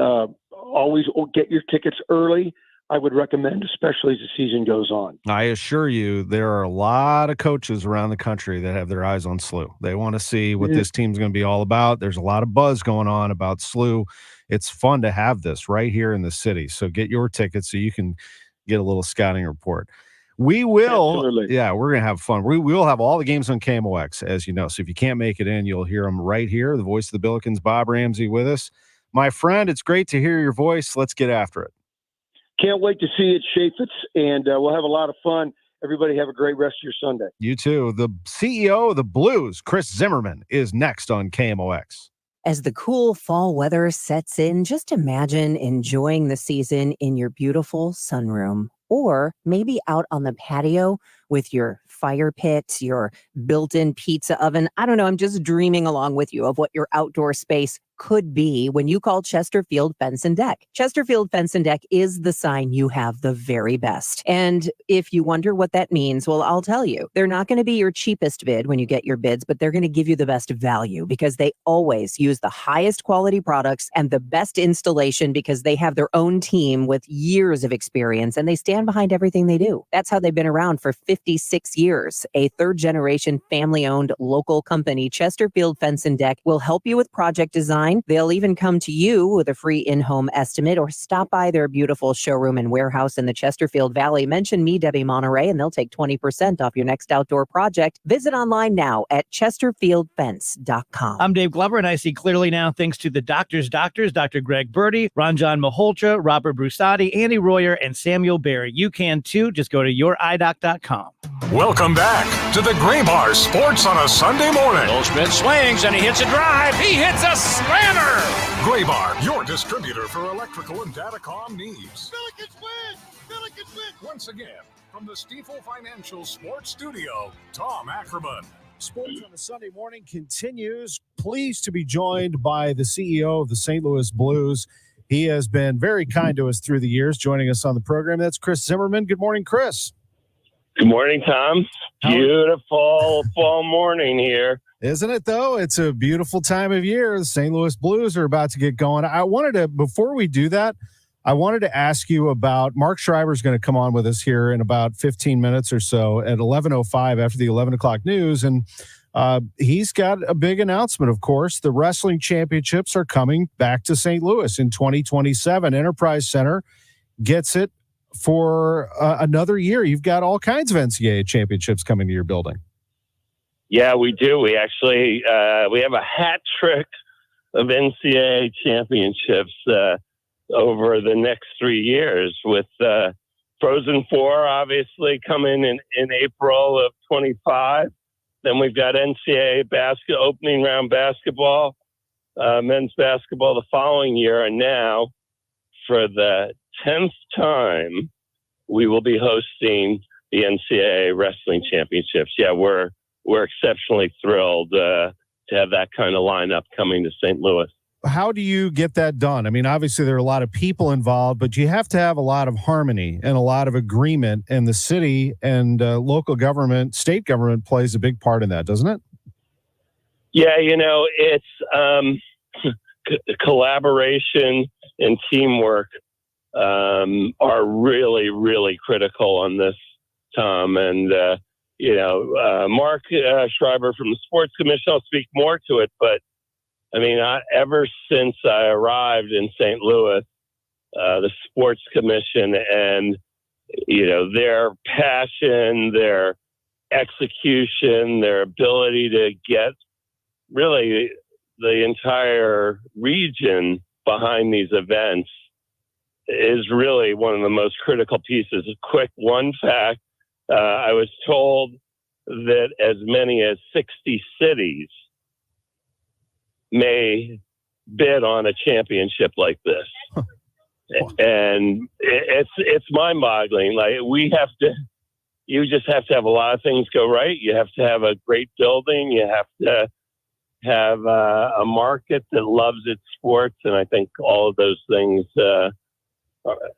always get your tickets early. I would recommend, especially as the season goes on. I assure you, there are a lot of coaches around the country that have their eyes on SLU. They want to see what this team's going to be all about. There's a lot of buzz going on about SLU. It's fun to have this right here in the city. So get your tickets so you can get a little scouting report. We will, Absolutely. Yeah, we're going to have fun. We will have all the games on KMOX, as you know. So if you can't make it in, you'll hear them right here. The voice of the Billikens, Bob Ramsey, with us. My friend, it's great to hear your voice. Let's get after it. Can't wait to see you at Chaffetz, and we'll have a lot of fun. Everybody have a great rest of your Sunday. You too. The CEO of the Blues, Chris Zimmerman, is next on KMOX. As the cool fall weather sets in, just imagine enjoying the season in your beautiful sunroom, or maybe out on the patio with your fire pit, your built-in pizza oven. I don't know. I'm just dreaming along with you of what your outdoor space could be when you call Chesterfield Fence and Deck. Chesterfield Fence and Deck is the sign you have the very best. And if you wonder what that means, well, I'll tell you. They're not going to be your cheapest bid when you get your bids, but they're going to give you the best value because they always use the highest quality products and the best installation because they have their own team with years of experience and they stand behind everything they do. That's how they've been around for 56 years. A third-generation, family-owned local company, Chesterfield Fence and Deck, will help you with project design. They'll even come to you with a free in-home estimate or stop by their beautiful showroom and warehouse in the Chesterfield Valley. Mention me, Debbie Monterey, and they'll take 20% off your next outdoor project. Visit online now at chesterfieldfence.com. I'm Dave Glover, and I see clearly now thanks to the doctors, Dr. Greg Birdie, Ranjan Malhotra, Robert Brusati, Andy Royer, and Samuel Barry. You can too. Just go to youridoc.com. Welcome back to the Gray Bar Sports on a Sunday morning. Goldschmidt swings and he hits a drive. He hits a slammer. Gray Bar, your distributor for electrical and datacom needs. Billikens win! Billikens win! Once again, from the Stifel Financial Sports Studio, Tom Ackerman. Sports on a Sunday morning continues. Pleased to be joined by the CEO of the St. Louis Blues. He has been very kind to us through the years, joining us on the program. That's Chris Zimmerman. Good morning, Chris. Good morning, Tom. Beautiful fall morning here. Isn't it, though? It's a beautiful time of year. The St. Louis Blues are about to get going. I wanted to, before we do that, I wanted to ask you about Marc Schreiber is going to come on with us here in about 15 minutes or so at 11:05 after the 11 o'clock news. And he's got a big announcement, of course. The wrestling championships are coming back to St. Louis in 2027. Enterprise Center gets it for another year. You've got all kinds of NCAA championships coming to your building. Yeah, we do. We actually we have a hat trick of NCAA championships over the next 3 years with Frozen Four obviously coming in April of 25. Then we've got NCAA opening round basketball, men's basketball the following year. And now for the 10th time, we will be hosting the NCAA wrestling championships. Yeah, we're exceptionally thrilled to have that kind of lineup coming to St. Louis. How do you get that done? I mean, obviously there are a lot of people involved, but you have to have a lot of harmony and a lot of agreement, and the city and local government, state government plays a big part in that, doesn't it? Yeah, it's collaboration and teamwork are really, really critical on this, Tom. And, Marc Schreiber from the Sports Commission, I'll speak more to it, but I mean, ever since I arrived in St. Louis, the Sports Commission and, their passion, their execution, their ability to get really the entire region behind these events is really one of the most critical pieces. A quick one fact, I was told that as many as 60 cities may bid on a championship like this. And it's mind-boggling. Like you just have to have a lot of things go right. You have to have a great building. You have to have a market that loves its sports. And I think all of those things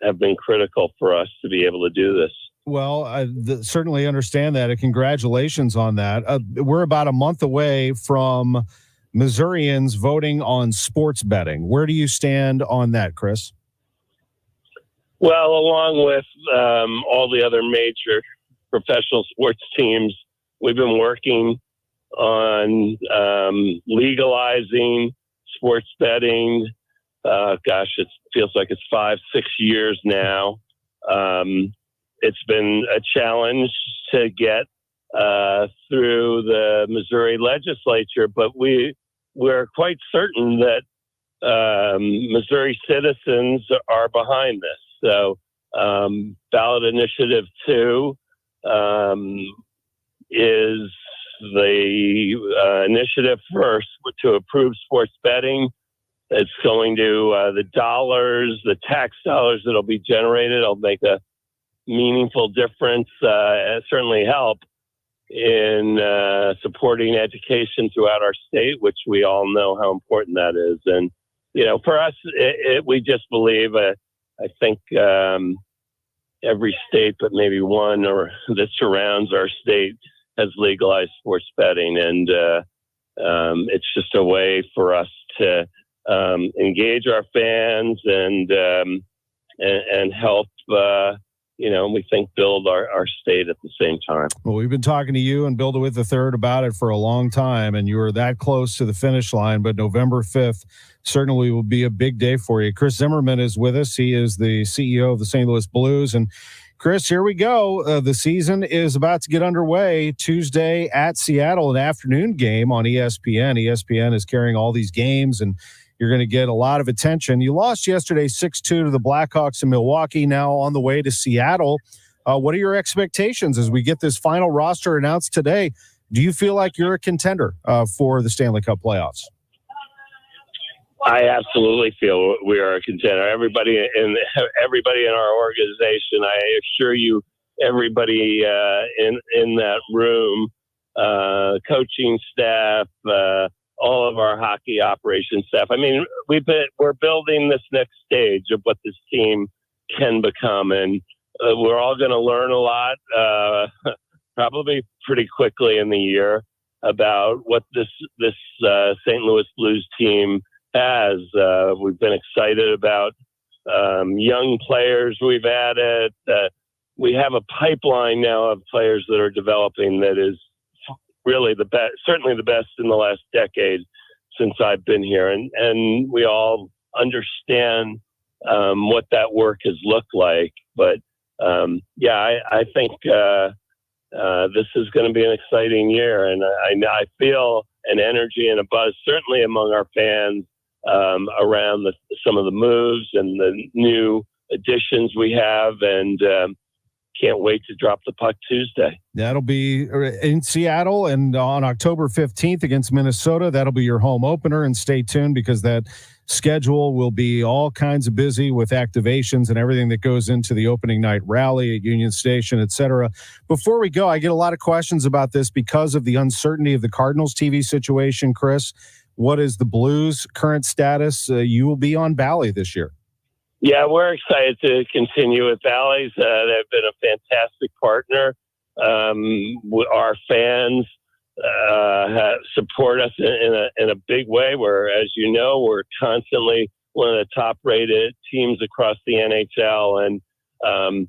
have been critical for us to be able to do this. Well, I certainly understand that. And congratulations on that. We're about a month away from Missourians voting on sports betting. Where do you stand on that, Chris? Well, along with all the other major professional sports teams, we've been working on legalizing sports betting. It feels like it's 5-6 years now. It's been a challenge to get through the Missouri legislature, but we're quite certain that Missouri citizens are behind this. So ballot initiative 2 is the initiative first to approve sports betting. It's going to the tax dollars that'll be generated will make a meaningful difference, certainly help. in supporting education throughout our state, which we all know how important that is. And, for us, we just believe, I think every state, but maybe one or that surrounds our state, has legalized sports betting. And it's just a way for us to engage our fans and help, we think build our state at the same time. Well, we've been talking to you and Bill DeWitt III about it for a long time, and you were that close to the finish line, but November 5th certainly will be a big day for you. Chris Zimmerman is with us. He is the CEO of the St. Louis Blues. And Chris, here we go. The season is about to get underway. Tuesday at Seattle, an afternoon game on ESPN. ESPN is carrying all these games, and you're going to get a lot of attention. You lost yesterday 6-2 to the Blackhawks in Milwaukee, now on the way to Seattle. What are your expectations as we get this final roster announced today? Do you feel like you're a contender for the Stanley Cup playoffs? I absolutely feel we are a contender. Everybody in our organization, I assure you, everybody in that room, coaching staff, all of our hockey operations staff. I mean, we're building this next stage of what this team can become, and we're all going to learn a lot, probably pretty quickly in the year, about what this St. Louis Blues team has. We've been excited about young players we've added. We have a pipeline now of players that are developing that is really the best, certainly the best in the last decade since I've been here. And we all understand what that work has looked like. But I think this is going to be an exciting year. And I feel an energy and a buzz, certainly among our fans, around some of the moves and the new additions we have. And can't wait to drop the puck Tuesday. That'll be in Seattle, and on October 15th against Minnesota. That'll be your home opener, and stay tuned because that schedule will be all kinds of busy with activations and everything that goes into the opening night rally at Union Station, etc. Before we go, I get a lot of questions about this because of the uncertainty of the Cardinals TV situation. Chris, what is the Blues' current status? You will be on Bally this year. Yeah, we're excited to continue with Bally's. They've been a fantastic partner. Our fans support us in a big way. As you know, we're constantly one of the top-rated teams across the NHL, and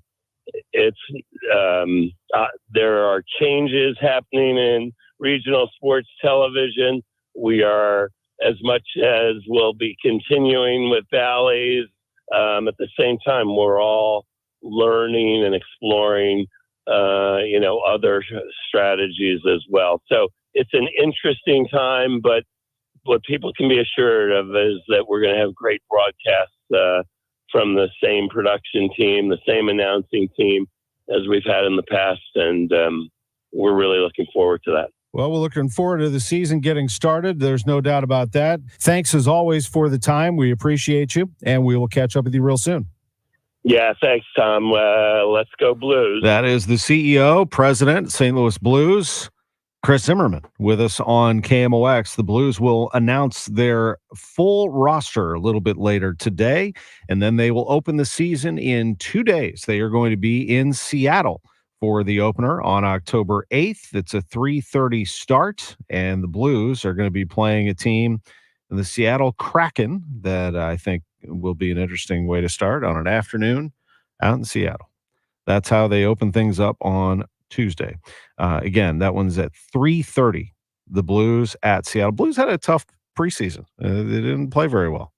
there are changes happening in regional sports television. We are, as much as we'll be continuing with Bally's, at the same time, we're all learning and exploring, other strategies as well. So it's an interesting time, but what people can be assured of is that we're going to have great broadcasts from the same production team, the same announcing team as we've had in the past, and we're really looking forward to that. Well, we're looking forward to the season getting started. There's no doubt about that. Thanks, as always, for the time. We appreciate you, and we will catch up with you real soon. Yeah, thanks, Tom. Let's go Blues. That is the CEO, President, St. Louis Blues, Chris Zimmerman, with us on KMOX. The Blues will announce their full roster a little bit later today, and then they will open the season in 2 days. They are going to be in Seattle for the opener on October 8th. It's a 3:30 start, and the Blues are going to be playing a team, the Seattle Kraken, that I think will be an interesting way to start on an afternoon out in Seattle. That's how they open things up on Tuesday. Again, that one's at 3:30. The Blues at Seattle. Blues had a tough preseason. They didn't play very well.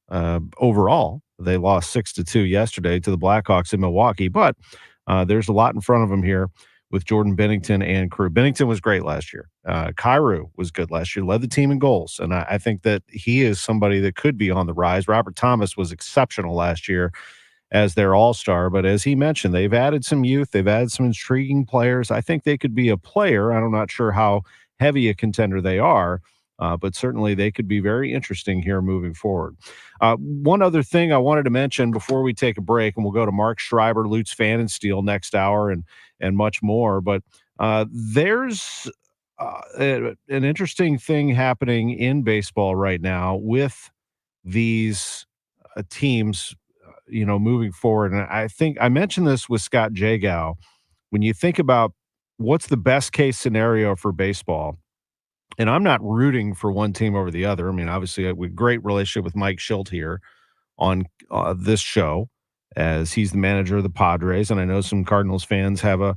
Overall, they lost 6-2 yesterday to the Blackhawks in Milwaukee, but there's a lot in front of them here with Jordan Binnington and crew. Binnington was great last year. Kyrou was good last year, led the team in goals, and I think that he is somebody that could be on the rise. Robert Thomas was exceptional last year as their all-star, but as he mentioned, they've added some youth. They've added some intriguing players. I think they could be a player. I'm not sure how heavy a contender they are, but certainly they could be very interesting here moving forward. One other thing I wanted to mention before we take a break, and we'll go to Marc Schreiber, Lutz Pfannenstiel next hour and much more, but There's an interesting thing happening in baseball right now with these teams, moving forward. And I think I mentioned this with Scott Jagow. When you think about what's the best case scenario for baseball, and I'm not rooting for one team over the other. I mean, obviously, we have a great relationship with Mike Schilt here on this show, as he's the manager of the Padres, and I know some Cardinals fans have a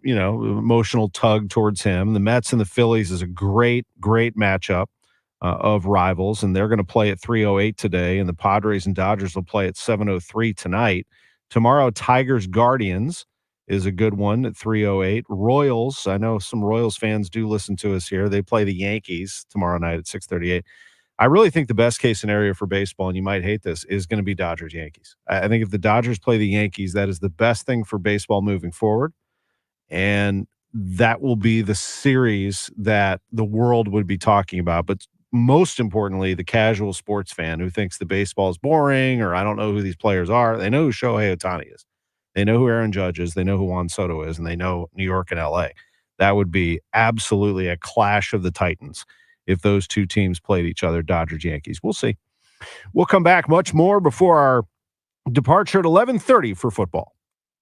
emotional tug towards him. The Mets and the Phillies is a great matchup of rivals, and they're going to play at 3:08 today, and the Padres and Dodgers will play at 7:03 tonight. Tomorrow, Tigers Guardians is a good one at 3:08. Royals, I know some Royals fans do listen to us here. They play the Yankees tomorrow night at 6:38. I really think the best case scenario for baseball, and you might hate this, is going to be Dodgers-Yankees. I think if the Dodgers play the Yankees, that is the best thing for baseball moving forward. And that will be the series that the world would be talking about. But most importantly, the casual sports fan who thinks the baseball is boring, or I don't know who these players are, they know who Shohei Ohtani is. They know who Aaron Judge is. They know who Juan Soto is, and they know New York and LA. That would be absolutely a clash of the Titans if those two teams played each other, Dodgers, Yankees. We'll see. We'll come back much more before our departure at 11:30 for football.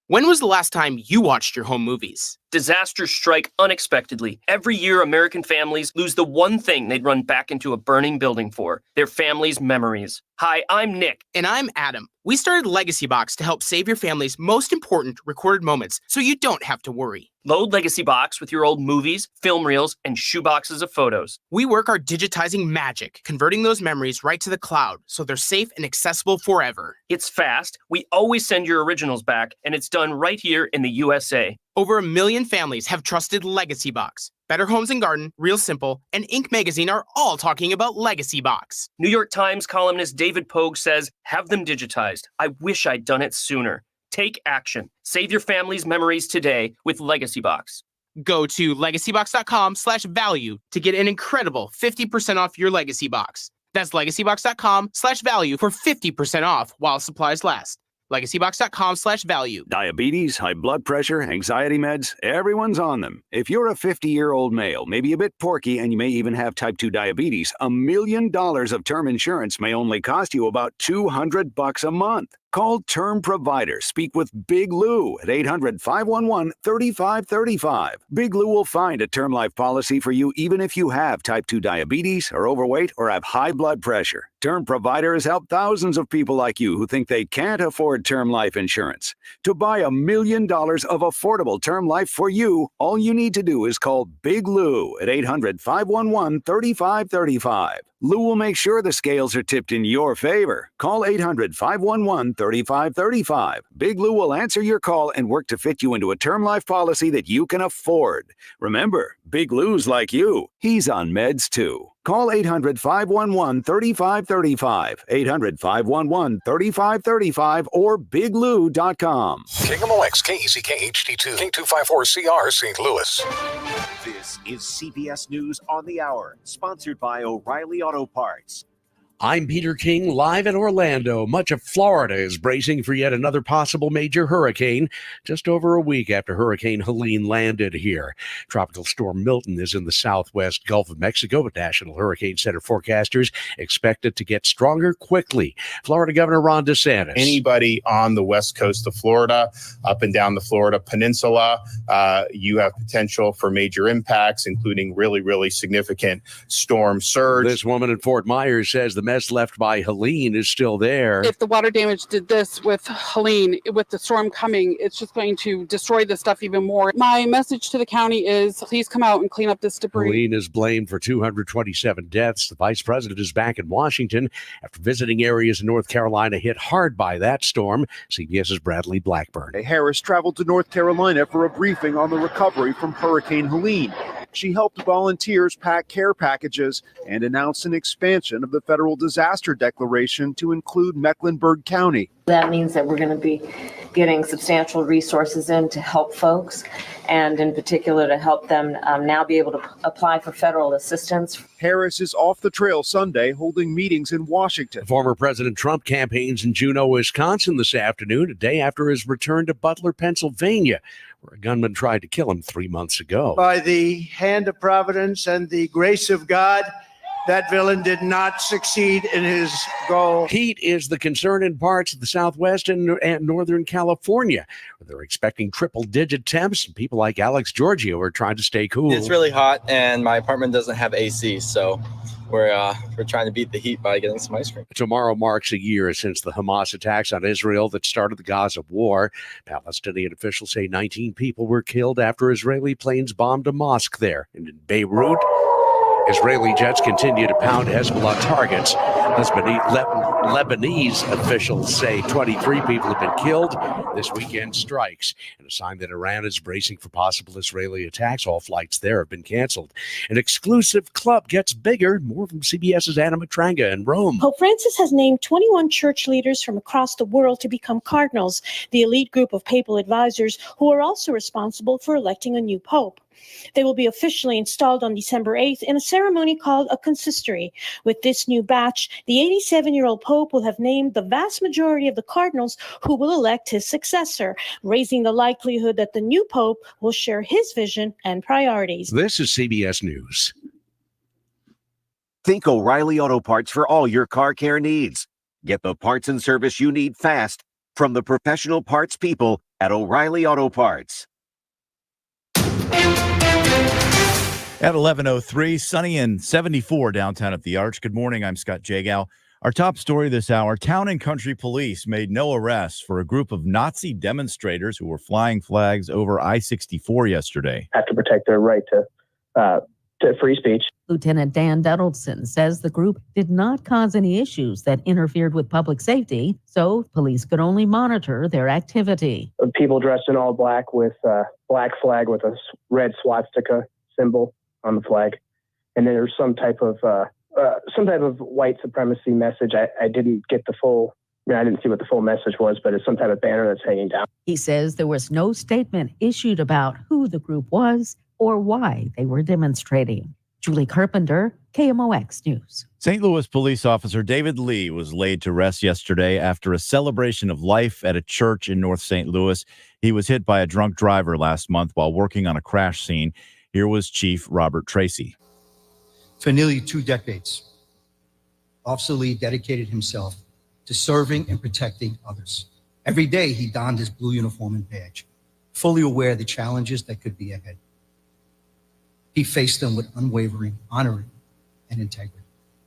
When was the last time you watched your home movies? Disasters strike unexpectedly. Every year, American families lose the one thing they'd run back into a burning building for, their family's memories. Hi, I'm Nick. And I'm Adam. We started Legacy Box to help save your family's most important recorded moments so you don't have to worry. Load Legacy Box with your old movies, film reels, and shoeboxes of photos. We work our digitizing magic, converting those memories right to the cloud so they're safe and accessible forever. It's fast, we always send your originals back, and it's done right here in the USA. Over 1 million families have trusted Legacy Box. Better Homes and Garden, Real Simple, and Inc. magazine are all talking about Legacy Box. New York Times columnist David Pogue says, have them digitized. I wish I'd done it sooner. Take action. Save your family's memories today with Legacy Box. Go to legacybox.com/value to get an incredible 50% off your Legacy Box. That's legacybox.com/value for 50% off while supplies last. legacybox.com/value. Diabetes, high blood pressure, anxiety meds, everyone's on them. If you're a 50-year-old male, maybe a bit porky, and you may even have type 2 diabetes, $1 million of term insurance may only cost you about $200 a month. Call Term Provider. Speak with Big Lou at 800-511-3535. Big Lou will find a term life policy for you even if you have type 2 diabetes, are overweight, or have high blood pressure. Term Provider has helped thousands of people like you who think they can't afford term life insurance. To buy $1 million of affordable term life for you, all you need to do is call Big Lou at 800-511-3535. Lou will make sure the scales are tipped in your favor. Call 800-511-3535. Big Lou will answer your call and work to fit you into a term life policy that you can afford. Remember, Big Lou's like you. He's on meds too. Call 800-511-3535, 800-511-3535, or biglou.com. KMOX, KECK HD2, K254CR, St. Louis. This is CBS News on the Hour, sponsored by O'Reilly Auto Parts. I'm Peter King, live in Orlando. Much of Florida is bracing for yet another possible major hurricane, just over a week after Hurricane Helene landed here. Tropical storm Milton is in the southwest Gulf of Mexico, but National Hurricane Center forecasters expect it to get stronger quickly. Florida Governor Ron DeSantis. Anybody on the west coast of Florida, up and down the Florida Peninsula, you have potential for major impacts, including really, really significant storm surge. This woman in Fort Myers says the mess left by Helene is still there. If the water damage did this with Helene, with the storm coming, it's just going to destroy the stuff even more. My message to the county is please come out and clean up this debris. Helene is blamed for 227 deaths. The vice president is back in Washington after visiting areas in North Carolina hit hard by that storm. CBS's Bradley Blackburn. Harris traveled to North Carolina for a briefing on the recovery from Hurricane Helene. She helped volunteers pack care packages and announced an expansion of the federal disaster declaration to include Mecklenburg County. That means that we're going to be getting substantial resources in to help folks, and in particular to help them now be able to apply for federal assistance. Harris is off the trail Sunday, holding meetings in Washington. Former President Trump campaigns in Juneau, Wisconsin this afternoon, a day after his return to Butler, Pennsylvania, where a gunman tried to kill him 3 months ago. By the hand of Providence and the grace of God, that villain did not succeed in his goal. Heat is the concern in parts of the Southwest and Northern California, where they're expecting triple-digit temps, and people like Alex Giorgio are trying to stay cool. It's really hot, and my apartment doesn't have AC, so we're trying to beat the heat by getting some ice cream. Tomorrow marks a year since the Hamas attacks on Israel that started the Gaza war. Palestinian officials say 19 people were killed after Israeli planes bombed a mosque there. And in Beirut, Israeli jets continue to pound Hezbollah targets. Lebanese officials say 23 people have been killed this weekend strikes, and a sign that Iran is bracing for possible Israeli attacks. All flights there have been canceled. An exclusive club gets bigger. More from CBS's Anna Matranga in Rome. Pope Francis has named 21 church leaders from across the world to become cardinals, the elite group of papal advisors who are also responsible for electing a new pope. They will be officially installed on December 8th in a ceremony called a consistory. With this new batch, the 87-year-old pope will have named the vast majority of the cardinals who will elect his successor, raising the likelihood that the new pope will share his vision and priorities. This is CBS News. Think O'Reilly Auto Parts for all your car care needs. Get the parts and service you need fast from the professional parts people at O'Reilly Auto Parts. At 11:03, sunny and 74 downtown at the Arch. Good morning. I'm Scott Jagow. Our top story this hour, Town and Country Police made no arrests for a group of Nazi demonstrators who were flying flags over I-64 yesterday. Have to protect their right to free speech. Lieutenant Dan Donaldson says the group did not cause any issues that interfered with public safety, so police could only monitor their activity. People dressed in all black with a black flag with a red swastika symbol on the flag, and then there's some type of white supremacy message. I didn't get the full. I didn't see what the full message was, but it's some type of banner that's hanging down. He says there was no statement issued about who the group was or why they were demonstrating. Julie Carpenter, KMOX News. St. Louis police officer David Lee was laid to rest yesterday after a celebration of life at a church in North St. Louis. He was hit by a drunk driver last month while working on a crash scene. Here was Chief Robert Tracy. For nearly 2 decades, Officer Lee dedicated himself to serving and protecting others. Every day he donned his blue uniform and badge, fully aware of the challenges that could be ahead. He faced them with unwavering honor and integrity.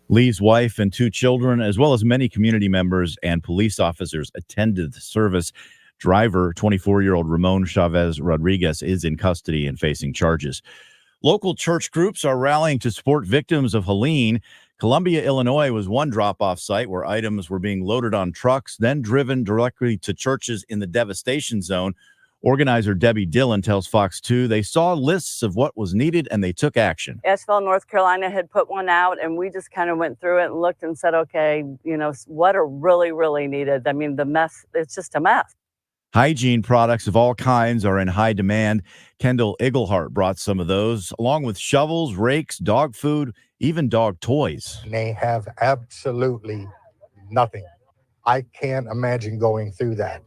Lee's wife and 2 children, as well as many community members and police officers, attended the service. Driver, 24-year-old Ramon Chavez Rodriguez, is in custody and facing charges. Local church groups are rallying to support victims of Helene. Columbia, Illinois was one drop-off site where items were being loaded on trucks, then driven directly to churches in the devastation zone. Organizer Debbie Dillon tells Fox 2 they saw lists of what was needed and they took action. Asheville, North Carolina had put one out, and we just kind of went through it and looked and said, okay, what are really, really needed? I mean, the mess, it's just a mess. Hygiene products of all kinds are in high demand. Kendall Iglehart brought some of those, along with shovels, rakes, dog food, even dog toys. They have absolutely nothing. I can't imagine going through that.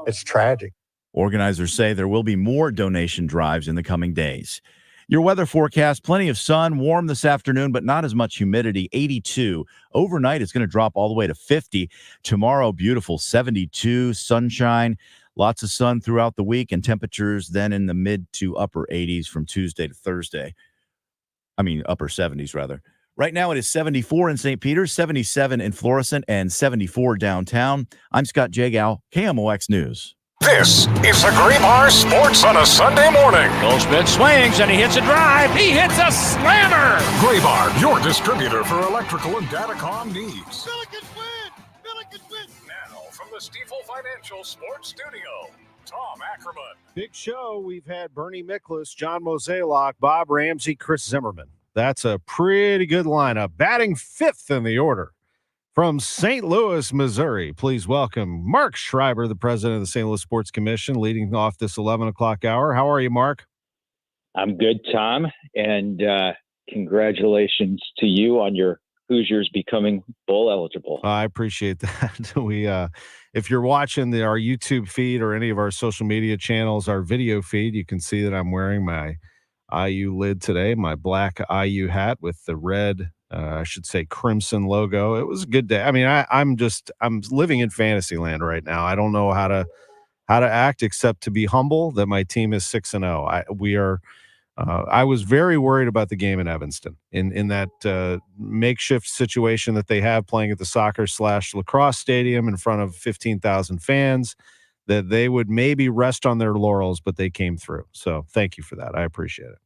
It's tragic. Organizers say there will be more donation drives in the coming days. Your weather forecast, plenty of sun, warm this afternoon, but not as much humidity, 82. Overnight, it's going to drop all the way to 50. Tomorrow, beautiful 72, sunshine, lots of sun throughout the week, and temperatures then in the mid to upper 80s from Tuesday to Thursday. Upper 70s, rather. Right now, it is 74 in St. Peters, 77 in Florissant, and 74 downtown. I'm Scott Jagow, KMOX News. This is the Graybar Sports on a Sunday morning. Goldschmidt swings and he hits a drive. He hits a slammer. Graybar, your distributor for electrical and datacom needs. Now from the Stifel Financial Sports Studio, Tom Ackerman. Big show. We've had Bernie Miklasz, John Mozeliak, Bob Ramsey, Chris Zimmerman. That's a pretty good lineup. Batting 5th in the order. From St. Louis, Missouri, please welcome Marc Schreiber, the president of the St. Louis Sports Commission, leading off this 11 o'clock hour. How are you, Mark? I'm good, Tom, and congratulations to you on your Hoosiers becoming bowl eligible. I appreciate that. if you're watching our YouTube feed or any of our social media channels, our video feed, you can see that I'm wearing my IU lid today, my black IU hat with the red, I should say crimson logo. It was a good day. I mean, I'm living in fantasy land right now. I don't know how to act except to be humble that my team is 6-0. I was very worried about the game in Evanston in that makeshift situation that they have playing at the soccer/lacrosse stadium in front of 15,000 fans, that they would maybe rest on their laurels, but they came through. So thank you for that. I appreciate it.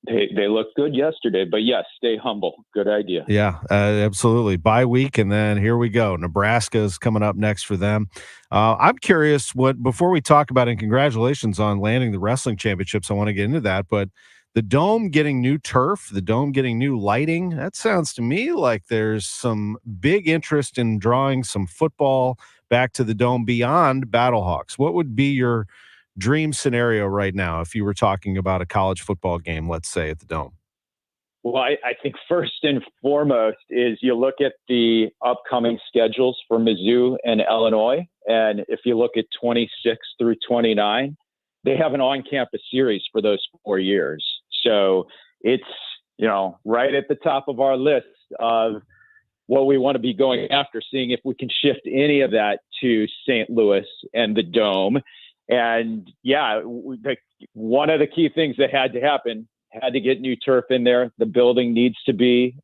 They looked good yesterday, but yes, stay humble. Good idea. Yeah, absolutely. Bye week, and then here we go. Nebraska is coming up next for them. I'm curious before we talk about it, and congratulations on landing the wrestling championships. I want to get into that, but the Dome getting new turf, the Dome getting new lighting, that sounds to me like there's some big interest in drawing some football back to the Dome beyond Battlehawks. What would be your dream scenario right now if you were talking about a college football game, let's say, at the Dome? Well, I think first and foremost is you look at the upcoming schedules for Mizzou and Illinois. And if you look at 26 through 29, they have an on-campus series for those 4 years. So it's, right at the top of our list of what we want to be going after, seeing if we can shift any of that to St. Louis and the Dome. And one of the key things that had to happen, had to get new turf in there. The building needs to be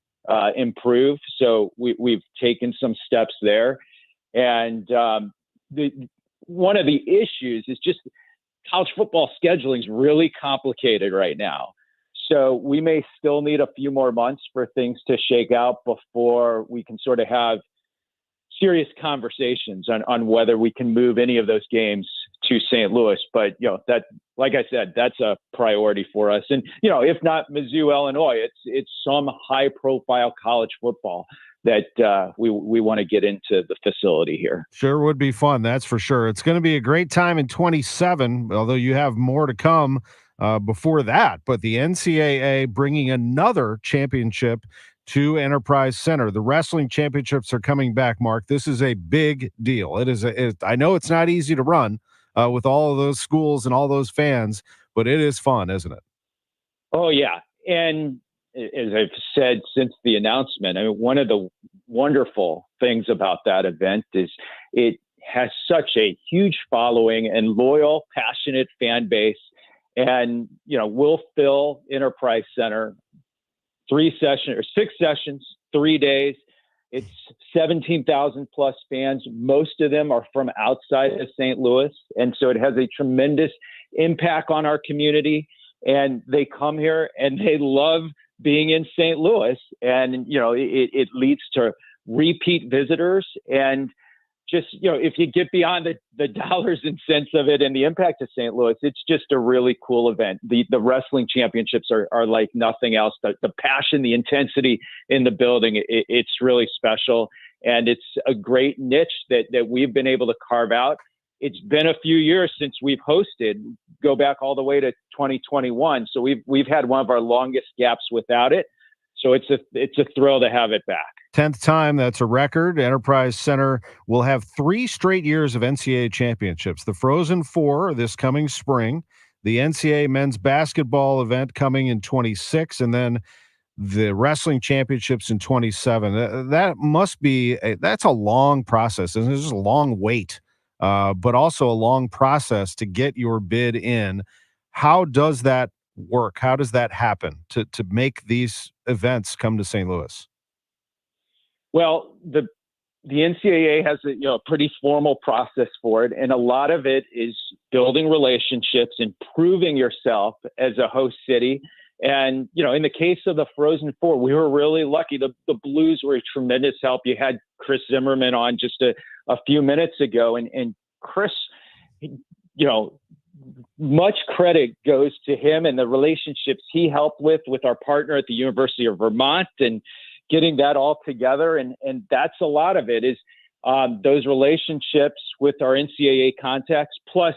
improved. So we've taken some steps there. And one of the issues is just college football scheduling is really complicated right now. So we may still need a few more months for things to shake out before we can sort of have serious conversations on whether we can move any of those games to St. Louis. But, that, like I said, that's a priority for us. And, if not Mizzou, Illinois, it's some high profile college football that we want to get into the facility here. Sure would be fun. That's for sure. It's going to be a great time in 27, although you have more to come before that. But the NCAA bringing another championship to Enterprise Center. The wrestling championships are coming back, Mark. This is a big deal. I know it's not easy to run with all of those schools and all those fans, but it is fun, isn't it? Oh, yeah. And as I've said since the announcement, I mean, one of the wonderful things about that event is it has such a huge following and loyal, passionate fan base. And, we'll fill Enterprise Center 6 sessions, 3 days. It's 17,000 plus fans. Most of them are from outside of St. Louis. And so it has a tremendous impact on our community. And they come here and they love being in St. Louis. And, it leads to repeat visitors. And just, if you get beyond the dollars and cents of it and the impact of St. Louis, it's just a really cool event. The wrestling championships are like nothing else. The passion, the intensity in the building, it's really special. And it's a great niche that we've been able to carve out. It's been a few years since we've hosted, go back all the way to 2021. So we've had one of our longest gaps without it. So it's a thrill to have it back. 10th time, that's a record. Enterprise Center will have 3 straight years of NCAA championships. The Frozen Four this coming spring, the NCAA men's basketball event coming in 26, and then the wrestling championships in 27. That must be that's a long process. And it's just a long wait, but also a long process to get your bid in. How does that work? How does that happen to make these events come to St. Louis? Well, the NCAA has a pretty formal process for it, and a lot of it is building relationships and proving yourself as a host city. And, in the case of the Frozen Four, we were really lucky. The Blues were a tremendous help. You had Chris Zimmerman on just a few minutes ago, and Chris, much credit goes to him and the relationships he helped with our partner at the University of Vermont and getting that all together. And that's a lot of it is those relationships with our NCAA contacts, plus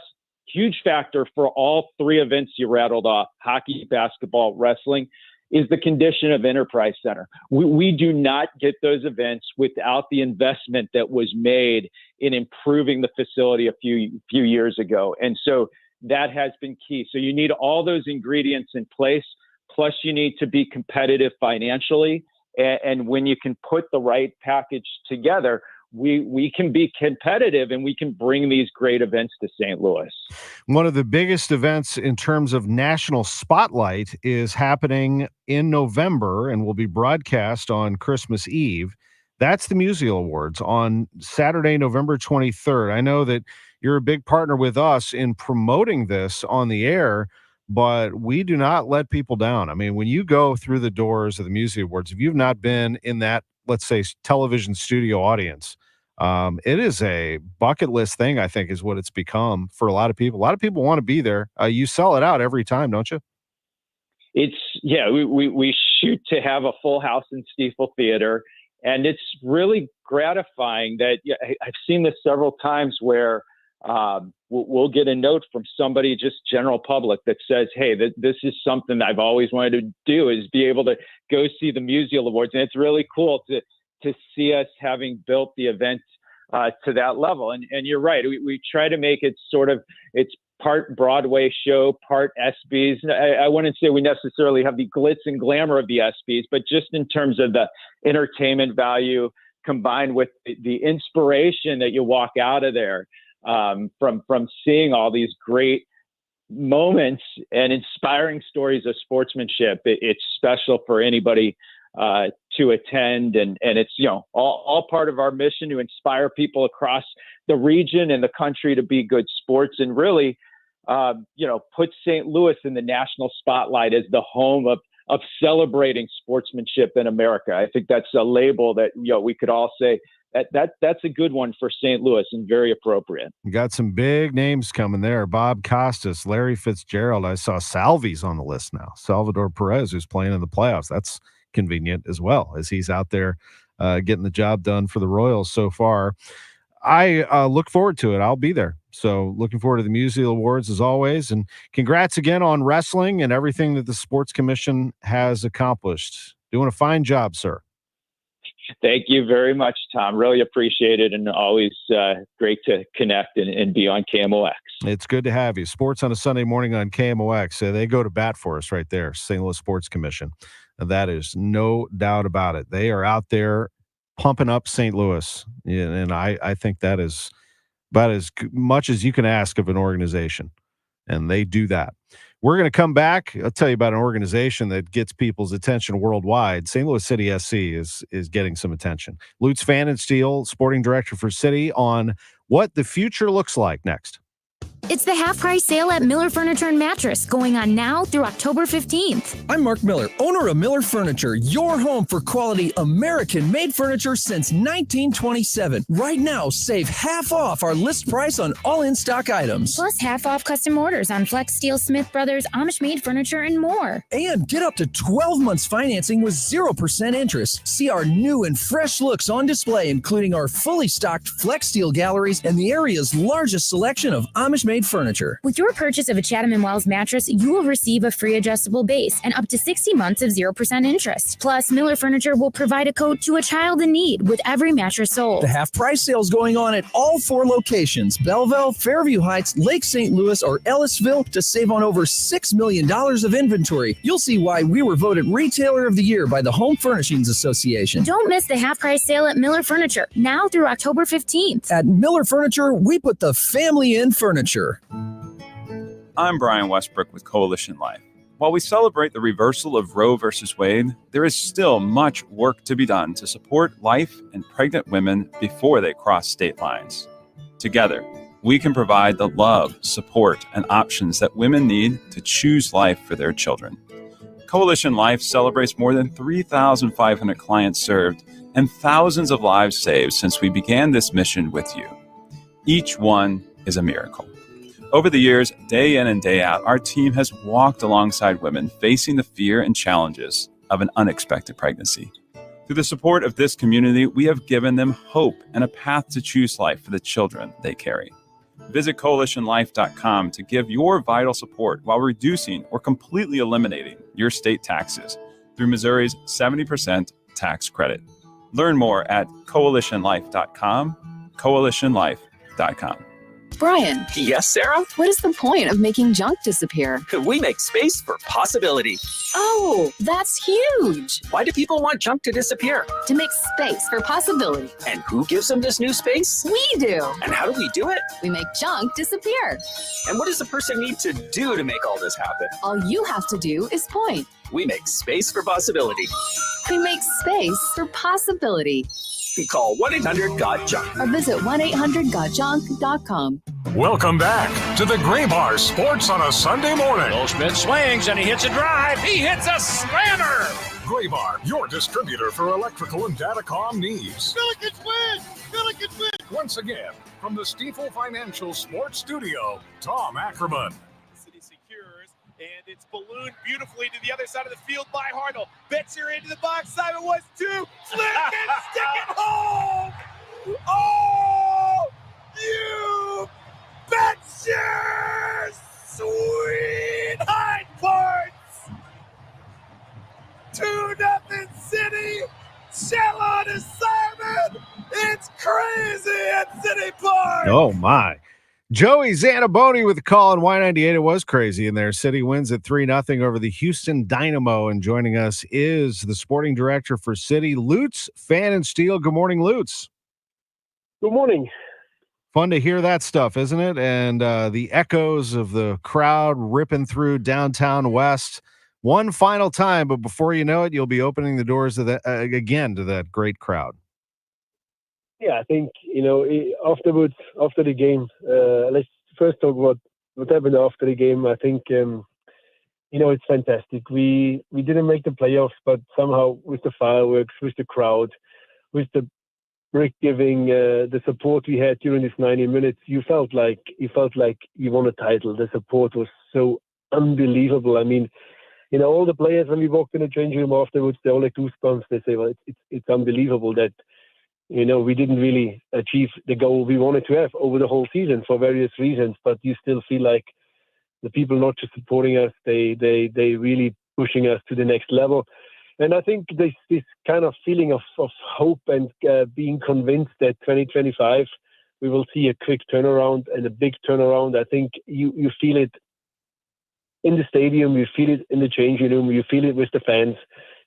huge factor for all 3 events you rattled off, hockey, basketball, wrestling, is the condition of Enterprise Center. We do not get those events without the investment that was made in improving the facility a few years ago. And so that has been key. So you need all those ingredients in place, plus you need to be competitive financially. And when you can put the right package together, we can be competitive and we can bring these great events to St. Louis. One of the biggest events in terms of national spotlight is happening in November and will be broadcast on Christmas Eve. That's the Mozeliak Awards on Saturday, November 23rd. I know that you're a big partner with us in promoting this on the air, but we do not let people down. I mean, when you go through the doors of the Mozeliak Awards, if you've not been in that, let's say, television studio audience, it is a bucket list thing, I think, is what it's become for a lot of people. A lot of people want to be there. You sell it out every time, don't you? We shoot to have a full house in Stiefel Theater, and it's really gratifying that I've seen this several times where we'll get a note from somebody, just general public, that says, hey, this is something I've always wanted to do, is be able to go see the Mozeliak Awards. And it's really cool to see us having built the event to that level. And you're right. We try to make it it's part Broadway show, part ESPYs. I wouldn't say we necessarily have the glitz and glamour of the ESPYs, but just in terms of the entertainment value combined with the inspiration that you walk out of there from seeing all these great moments and inspiring stories of sportsmanship. It's special for anybody to attend, and it's all part of our mission to inspire people across the region and the country to be good sports, and really put St. Louis in the national spotlight as the home of celebrating sportsmanship in America. I think that's a label that we could all say that's a good one for St. Louis and very appropriate. You got some big names coming there. Bob Costas, Larry Fitzgerald. I saw Salvi's on the list now. Salvador Perez, who's playing in the playoffs. That's convenient as well, as he's out there getting the job done for the Royals so far. I look forward to it. I'll be there. So looking forward to the Mozeliak Awards as always. And congrats again on wrestling and everything that the Sports Commission has accomplished. Doing a fine job, sir. Thank you very much, Tom. Really appreciate it, and always great to connect and be on KMOX. It's good to have you. Sports on a Sunday morning on KMOX. They go to bat for us right there, St. Louis Sports Commission. That is no doubt about it. They are out there pumping up St. Louis, and I think that is about as much as you can ask of an organization, and they do that. We're going to come back. I'll tell you about an organization that gets people's attention worldwide. St. Louis City SC is getting some attention. Lutz Pfannenstiel, sporting director for City, on what the future looks like next. It's the half-price sale at Miller Furniture and Mattress, going on now through October 15th. I'm Mark Miller, owner of Miller Furniture, your home for quality American-made furniture since 1927. Right now, save half off our list price on all in-stock items. Plus half off custom orders on Flex Steel, Smith Brothers, Amish-made furniture, and more. And get up to 12 months financing with 0% interest. See our new and fresh looks on display, including our fully stocked Flex Steel galleries and the area's largest selection of Amish-made furniture. With your purchase of a Chatham & Wells mattress, you will receive a free adjustable base and up to 60 months of 0% interest. Plus, Miller Furniture will provide a coat to a child in need with every mattress sold. The half-price sale is going on at all 4 locations: Belleville, Fairview Heights, Lake St. Louis, or Ellisville, to save on over $6 million of inventory. You'll see why we were voted Retailer of the Year by the Home Furnishings Association. Don't miss the half-price sale at Miller Furniture, now through October 15th. At Miller Furniture, we put the family in furniture. I'm Brian Westbrook with Coalition Life. While we celebrate the reversal of Roe v. Wade, there is still much work to be done to support life and pregnant women before they cross state lines. Together, we can provide the love, support, and options that women need to choose life for their children. Coalition Life celebrates more than 3,500 clients served and thousands of lives saved since we began this mission with you. Each one is a miracle. Over the years, day in and day out, our team has walked alongside women facing the fear and challenges of an unexpected pregnancy. Through the support of this community, we have given them hope and a path to choose life for the children they carry. Visit coalitionlife.com to give your vital support while reducing or completely eliminating your state taxes. through Missouri's 70% tax credit. Learn more at coalitionlife.com, coalitionlife.com. Brian. Yes, Sarah? What is the point of making junk disappear? We make space for possibility. Oh, that's huge. Why do people want junk to disappear? To make space for possibility. And who gives them this new space? We do. And how do we do it? We make junk disappear. And what does a person need to do to make all this happen? All you have to do is point. We make space for possibility. We make space for possibility. Call 1-800-GOT-JUNK or visit 1-800-GOT-JUNK.com. Welcome back to the Gray Bar Sports on a Sunday morning. Goldschmidt swings and he hits a drive. He hits a slammer. Gray Bar, your distributor for electrical and datacom needs. Billikens win. Billikens win. Once again, from the Stifel Financial Sports Studio, Tom Ackerman. City secures, and it's ballooned beautifully to the other side of the field by Hartle. Betzer into the box. Simon West 2. Flick and stick it home. Oh, you Betzer! Sweet high parts. 2-0 City. Shell on to Simon. It's crazy at City Park. Oh, my. Joey Zanaboni with the call on Y98. It was crazy in there. City wins at 3-0 over the Houston Dynamo. And joining us is the sporting director for City, Lutz Fan and Steel. Good morning, Lutz. Good morning. Fun to hear that stuff, isn't it? And the echoes of the crowd ripping through downtown West one final time. But before you know it, you'll be opening the doors of that again to that great crowd. Yeah, I think, afterwards, after the game, let's first talk about what happened after the game. I think, it's fantastic. We didn't make the playoffs, but somehow with the fireworks, with the crowd, with the Rick giving the support we had during this 90 minutes, you felt like you won a title. The support was so unbelievable. I mean, all the players, when we walked in the changing room afterwards, they all had goosebumps. They say, well, it's unbelievable that we didn't really achieve the goal we wanted to have over the whole season for various reasons, but you still feel like the people not just supporting us, they really pushing us to the next level. And I think this kind of feeling of hope and being convinced that 2025 we will see a quick turnaround and a big turnaround. I think you feel it in the stadium, you feel it in the changing room, you feel it with the fans,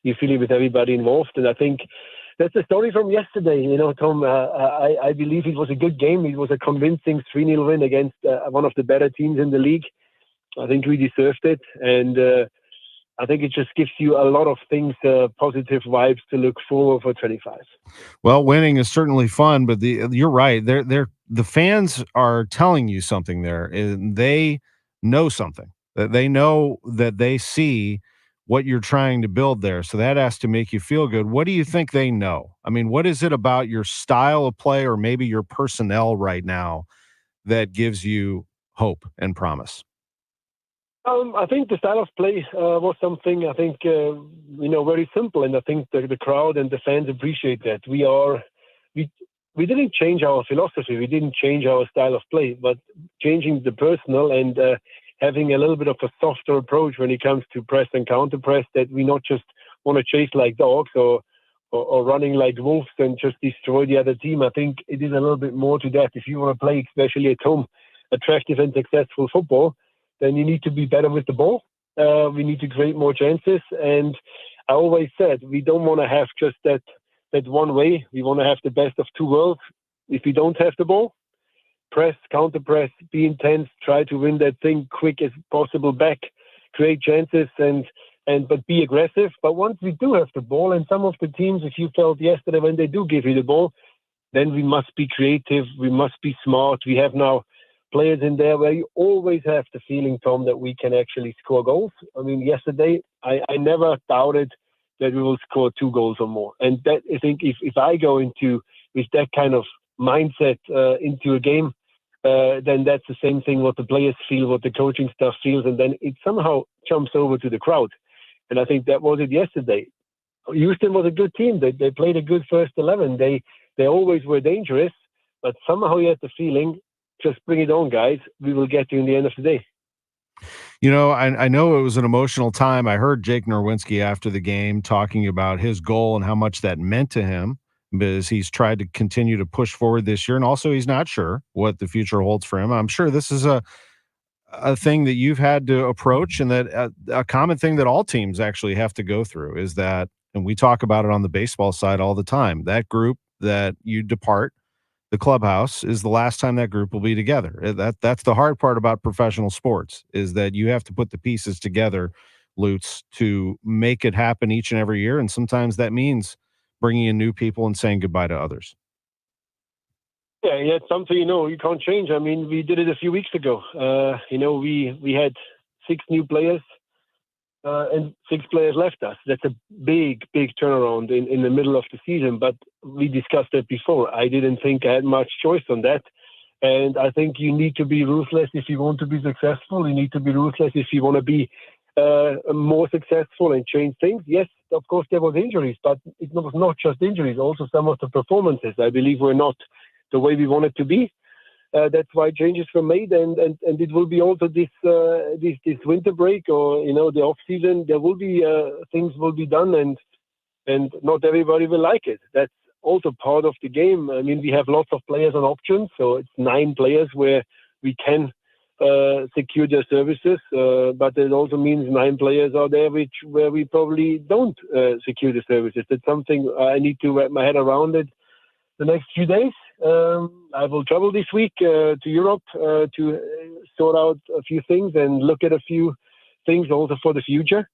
you feel it with everybody involved. And I think that's the story from yesterday. Tom, I believe it was a good game. It was a convincing 3-0 win against one of the better teams in the league. I think we deserved it. And I think it just gives you a lot of things, positive vibes to look forward for 25. Well, winning is certainly fun, but you're right. The fans are telling you something there, and they know something. That they know that they see what you're trying to build there. So that has to make you feel good. What do you think they know? I mean, what is it about your style of play or maybe your personnel right now that gives you hope and promise? I think the style of play was something, I think, very simple. And I think the crowd and the fans appreciate that. We didn't change our philosophy. We didn't change our style of play, but changing the personnel and having a little bit of a softer approach when it comes to press and counter press, that we not just want to chase like dogs or running like wolves and just destroy the other team. I think it is a little bit more to that. If you want to play, especially at home, attractive and successful football, then you need to be better with the ball. We need to create more chances. And I always said, we don't want to have just that one way. We want to have the best of two worlds. If we don't have the ball, press, counter press, be intense, try to win that thing quick as possible back, create chances but be aggressive. But once we do have the ball, and some of the teams, if you felt yesterday when they do give you the ball, then we must be creative, we must be smart. We have now players in there where you always have the feeling, Tom, that we can actually score goals. I mean, yesterday, I never doubted that we will score 2 goals or more. And that, I think, if I go into with that kind of mindset into a game, then that's the same thing what the players feel, what the coaching staff feels, and then it somehow jumps over to the crowd. And I think that was it yesterday. Houston was a good team. They played a good first 11. They always were dangerous, but somehow you had the feeling, just bring it on, guys. We will get you in the end of the day. I know it was an emotional time. I heard Jake Nerwinski after the game talking about his goal and how much that meant to him, because he's tried to continue to push forward this year. And also he's not sure what the future holds for him. I'm sure this is a thing that you've had to approach, and that a common thing that all teams actually have to go through is that, and we talk about it on the baseball side all the time, that group that you depart the clubhouse is the last time that group will be together. That's the hard part about professional sports, is that you have to put the pieces together, Lutz, to make it happen each and every year. And sometimes that means bringing in new people and saying goodbye to others. Yeah, it's something, you can't change. I mean, we did it a few weeks ago. We had 6 new players and 6 players left us. That's a big, big turnaround in the middle of the season. But we discussed that before. I didn't think I had much choice on that. And I think you need to be ruthless if you want to be successful. You need to be ruthless if you want to be more successful and change things. Yes, of course, there was injuries, but it was not just injuries. Also, some of the performances, I believe, were not the way we wanted to be. That's why changes were made, and it will be also this winter break, or the off season. There will be things will be done, and not everybody will like it. That's also part of the game. I mean, we have lots of players on options, so it's 9 players where we can secure their services, but it also means 9 players are there where we probably don't secure the services. That's something I need to wrap my head around it the next few days. I will travel this week to Europe to sort out a few things and look at a few things also for the future.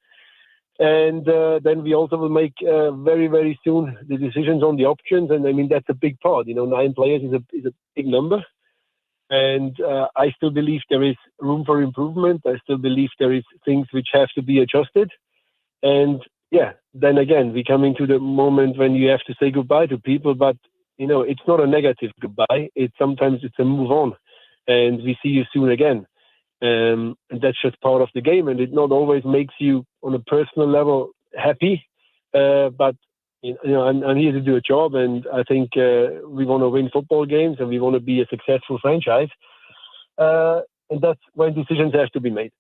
And then we also will make very, very soon the decisions on the options. And I mean, that's a big part. 9 players is a big number. And I still believe there is room for improvement. I still believe there is things which have to be adjusted. And then again, we come into the moment when you have to say goodbye to people, but it's not a negative goodbye. Sometimes it's a move on, and we see you soon again. And that's just part of the game, and it not always makes you on a personal level happy. But I'm here to do a job, and I think we want to win football games, and we want to be a successful franchise. And that's when decisions have to be made.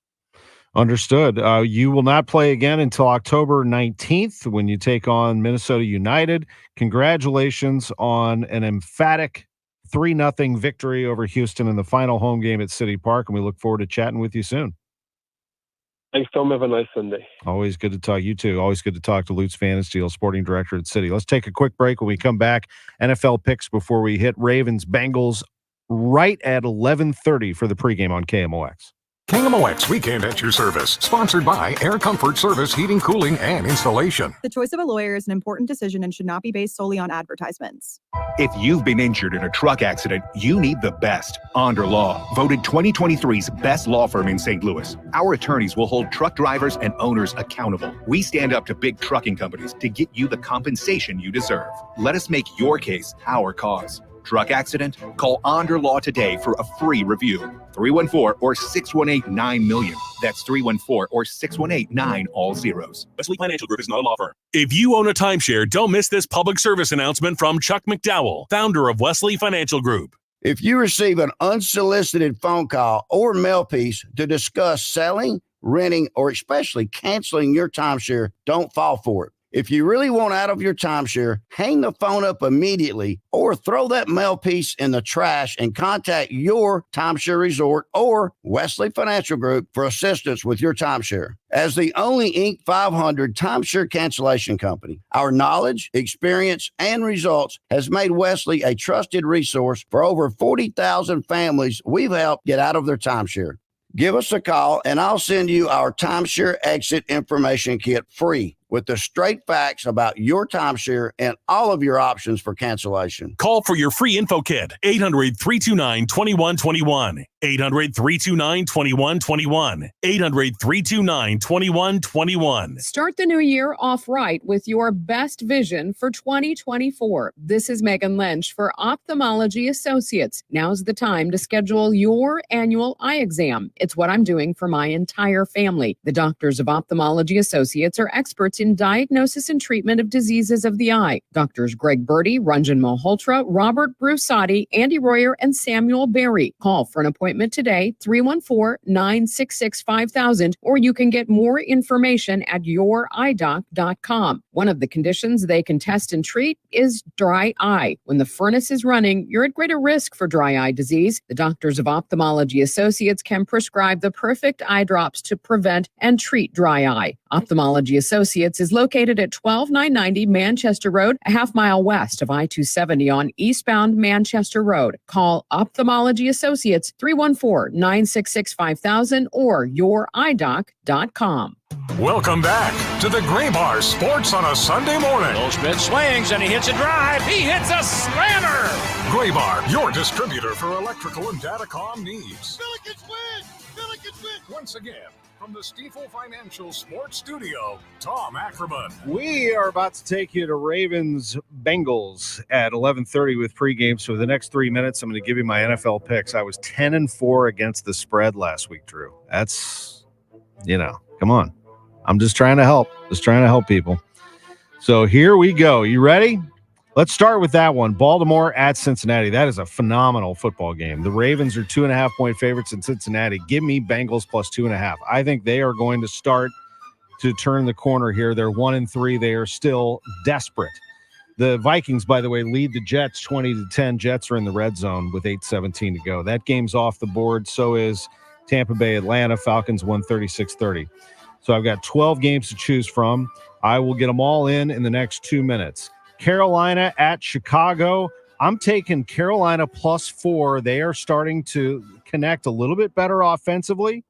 Understood. You will not play again until October 19th when you take on Minnesota United. Congratulations on an emphatic 3-0 victory over Houston in the final home game at City Park, and we look forward to chatting with you soon. Thanks, Tom. Have a nice Sunday. Always good to talk. You too. Always good to talk to Lutz Pfannenstiel, sporting director at City. Let's take a quick break. When we come back, NFL picks before we hit Ravens-Bengals right at 11:30 for the pregame on KMOX. KMOX Weekend at your service. Sponsored by Air Comfort Service Heating, Cooling, and Installation. The choice of a lawyer is an important decision and should not be based solely on advertisements. If you've been injured in a truck accident, you need the best. Onder Law, voted 2023's best law firm in St. Louis. Our attorneys will hold truck drivers and owners accountable. We stand up to big trucking companies to get you the compensation you deserve. Let us make your case our cause. Truck accident? Call Onder Law today for a free review. 314 or 618-9-million. That's 314 or 618-9 all zeros. Wesley Financial Group is not a law firm. If you own a timeshare, don't miss this public service announcement from Chuck McDowell, founder of Wesley Financial Group. If you receive an unsolicited phone call or mail piece to discuss selling, renting, or especially canceling your timeshare, don't fall for it. If you really want out of your timeshare, hang the phone up immediately or throw that mail piece in the trash and contact your timeshare resort or Wesley Financial Group for assistance with your timeshare. As the only Inc. 500 timeshare cancellation company, our knowledge, experience, and results has made Wesley a trusted resource for over 40,000 families we've helped get out of their timeshare. Give us a call and I'll send you our timeshare exit information kit free with the straight facts about your timeshare and all of your options for cancellation. Call for your free info kit, 800-329-2121. 800-329-2121. 800-329-2121. Start the new year off right with your best vision for 2024. This is Megan Lynch for Ophthalmology Associates. Now's the time to schedule your annual eye exam. It's what I'm doing for my entire family. The doctors of Ophthalmology Associates are experts experts in diagnosis and treatment of diseases of the eye. Doctors Greg Birdie, Ranjan Malhotra, Robert Brusati, Andy Royer, and Samuel Berry. Call for an appointment today, 314-966-5000, or you can get more information at youridoc.com. One of the conditions they can test and treat is dry eye. When the furnace is running, you're at greater risk for dry eye disease. The Doctors of Ophthalmology Associates can prescribe the perfect eye drops to prevent and treat dry eye. Ophthalmology Associates is located at 12990 Manchester Road, a half-mile west of I-270 on eastbound Manchester Road. Call Ophthalmology Associates 314-966-5000 or youridoc.com. Welcome back to the Gray Bar Sports on a Sunday morning. Goldschmidt swings and he hits a drive. He hits a slammer. Gray Bar, your distributor for electrical and datacom needs. Billikens win! Billikens win! Once again, from the Stifel Financial Sports Studio, Tom Ackerman. We are about to take you to Ravens Bengals at 11:30 with pregame. So for the next 3 minutes, I'm going to give you my NFL picks. I was 10-4 against the spread last week, Drew. That's, come on. I'm just trying to help. People. So here we go. You ready? Let's start with that one. Baltimore at Cincinnati. That is a phenomenal football game. The Ravens are 2.5-point favorites in Cincinnati. Give me Bengals plus 2.5. I think they are going to start to turn the corner here. They're 1-3. They are still desperate. The Vikings, by the way, lead the Jets 20-10. Jets are in the red zone with 8:17 to go. That game's off the board. So is Tampa Bay, Atlanta. Falcons won 36-30. So I've got 12 games to choose from. I will get them all in the next 2 minutes. Carolina at Chicago. I'm taking Carolina +4. They are starting to connect a little bit better offensively,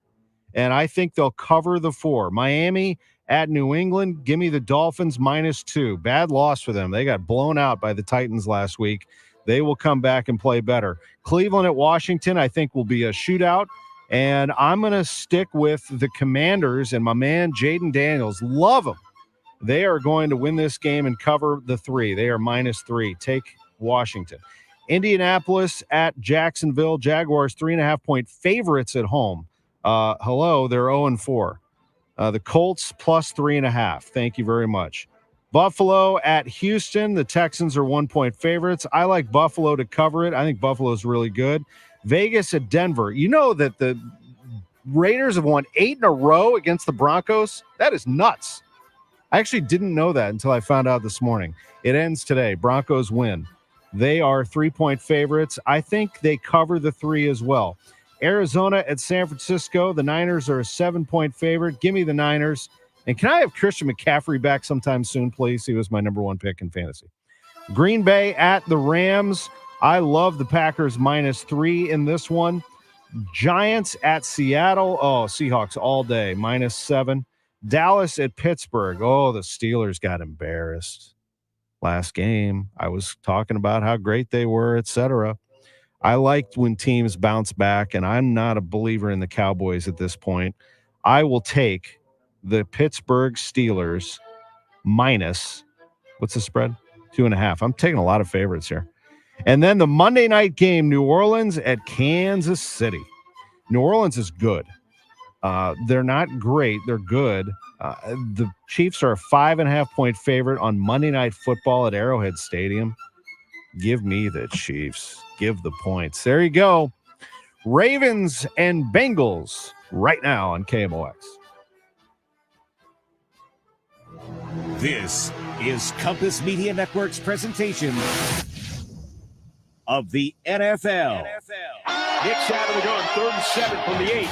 and I think they'll cover the 4. Miami at New England. Give me the Dolphins -2. Bad loss for them. They got blown out by the Titans last week. They will come back and play better. Cleveland at Washington, I think, will be a shootout. And I'm going to stick with the Commanders and my man Jaden Daniels. Love them. They are going to win this game and cover the 3. They are -3. Take Washington. Indianapolis at Jacksonville. Jaguars 3.5-point favorites at home. They're 0-4. The Colts +3.5. Thank you very much. Buffalo at Houston. The Texans are 1-point favorites. I like Buffalo to cover it. I think Buffalo is really good. Vegas at Denver. You know that the Raiders have won 8 in a row against the Broncos? That is nuts. I actually didn't know that until I found out this morning. It ends today. Broncos win. They are 3-point favorites. I think they cover the 3 as well. Arizona at San Francisco. The Niners are a 7-point favorite. Give me the Niners. And can I have Christian McCaffrey back sometime soon, please? He was my number 1 pick in fantasy. Green Bay at the Rams. I love the Packers -3 in this one. Giants at Seattle. Oh, Seahawks all day, -7. Dallas at Pittsburgh. Oh, the Steelers got embarrassed last game. I was talking about how great they were, etc. I liked when teams bounce back, and I'm not a believer in the Cowboys at this point. I will take the Pittsburgh Steelers minus, what's the spread? 2.5. I'm taking a lot of favorites here. And then the Monday night game, New Orleans at Kansas City. New Orleans is good. They're not great. They're good. The Chiefs are a 5.5-point favorite on Monday Night Football at Arrowhead Stadium. Give me the Chiefs. Give the points. There you go. Ravens and Bengals right now on KMOX. This is Compass Media Network's presentation of the NFL. Nick shot of the gun, 3rd and 7 from the 8.